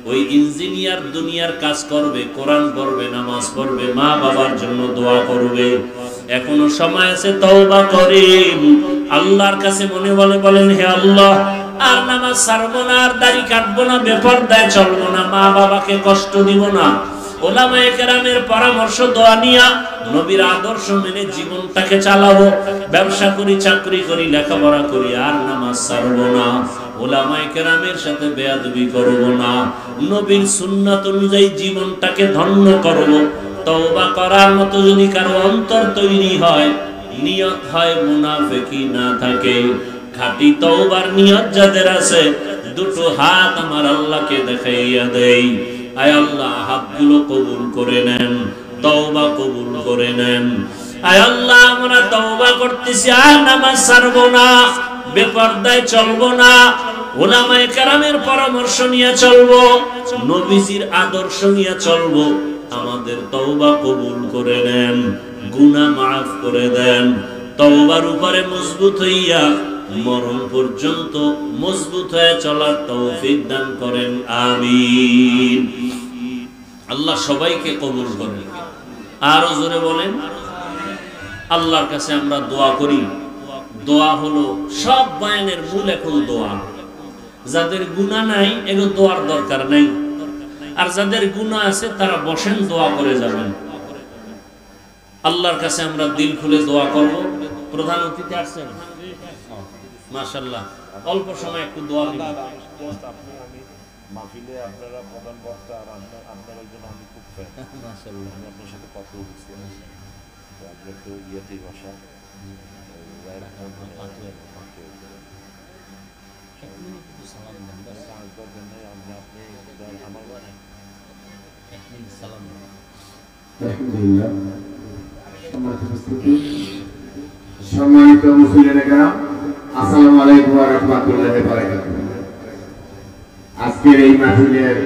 ওই ইঞ্জিনিয়ার দুনিয়ার কাজ করবে, কোরআন পড়বে, নামাজ পড়বে, মা বাবার জন্য দোয়া করবে। এখনো সময় আছে, তওবা করেন। আল্লাহর কাছে মনে বলে বলেন, হে আল্লাহ, আর নামাজ ছাড়বো না, আর দাড়ি কাটবো না, বেপরদায় চলবো না, মা বাবাকে কষ্ট দিব না। ওলামায়ে কেরামের পরামর্শ দোয়া নিয়া নবীর আদর্শ মেনে জীবনটাকে চালাবো। ব্যবসা করি, চাকরি করি, লেখাপড়া করি, আর নামাজ ছাড়বো না। ওলামায়ে কেরামের সাথে বেয়াদবি করব না। নবীর সুন্নাত অনুযায়ী জীবনটাকে ধন্য করব। তওবা করার মতো যদি কারো অন্তর তৈরি হয়, নিয়ত হয় মুনাফিকি না থাকে, খাঁটি তওবার নিয়ত যাদের আছে, দুটো হাত আমার আল্লাহকে দেখাইয়া দেই, আয় আল্লাহ, হাতগুলো কবুল করে নেন, তওবা কবুল করে নেন। আয় আল্লাহ, আমরা তওবা করতেছি, আর নামাজ ছাড়বো না, বেপরদায় চলবো না, উলামায়ে কেরামের পরামর্শ নিয়ে চলবো, নবীজির আদর্শ নিয়ে চলবো। আমাদের তওবা কবুল করে নেন, গুনাহ মাফ করে দেন। তওবার উপরে মজবুত হইয়া মরণ পর্যন্ত মজবুত হয়ে চলার তৌফিক দান করেন, আমিন। আল্লাহ সবাইকে কবুল করেন। আরো জোরে বলেন, আল্লাহর কাছে আমরা দোয়া করি। দোয়া হলো সব বয়ানের মূল। এখন দোয়া, যাদের গুনাহ নাই এগুলো দোয়ার দরকার নাই, আর যাদের গুনাহ আছে তারা বসেন, দোয়া করে যাবেন। আল্লাহর কাছে আমরা দিল খুলে দোয়া করব। প্রধান অতিথি আসছেন, মাশাআল্লাহ, অল্প সময় একটু দোয়া নিন। মাহফিলে আপনারা প্রধান বক্তা, আর আপনার একজন আমি খুব ফ্যান, মাশাআল্লাহ। আমি আপনার সাথে কথা বলছি, আপনার তো ইয়েতেই ভাষা সম্মানিত মুসলিমেরা, আসসালামু আলাইকুম ওয়া রাহমাতুল্লাহি ওয়া বারাকাতুহু। আজকের এই মাহফিলের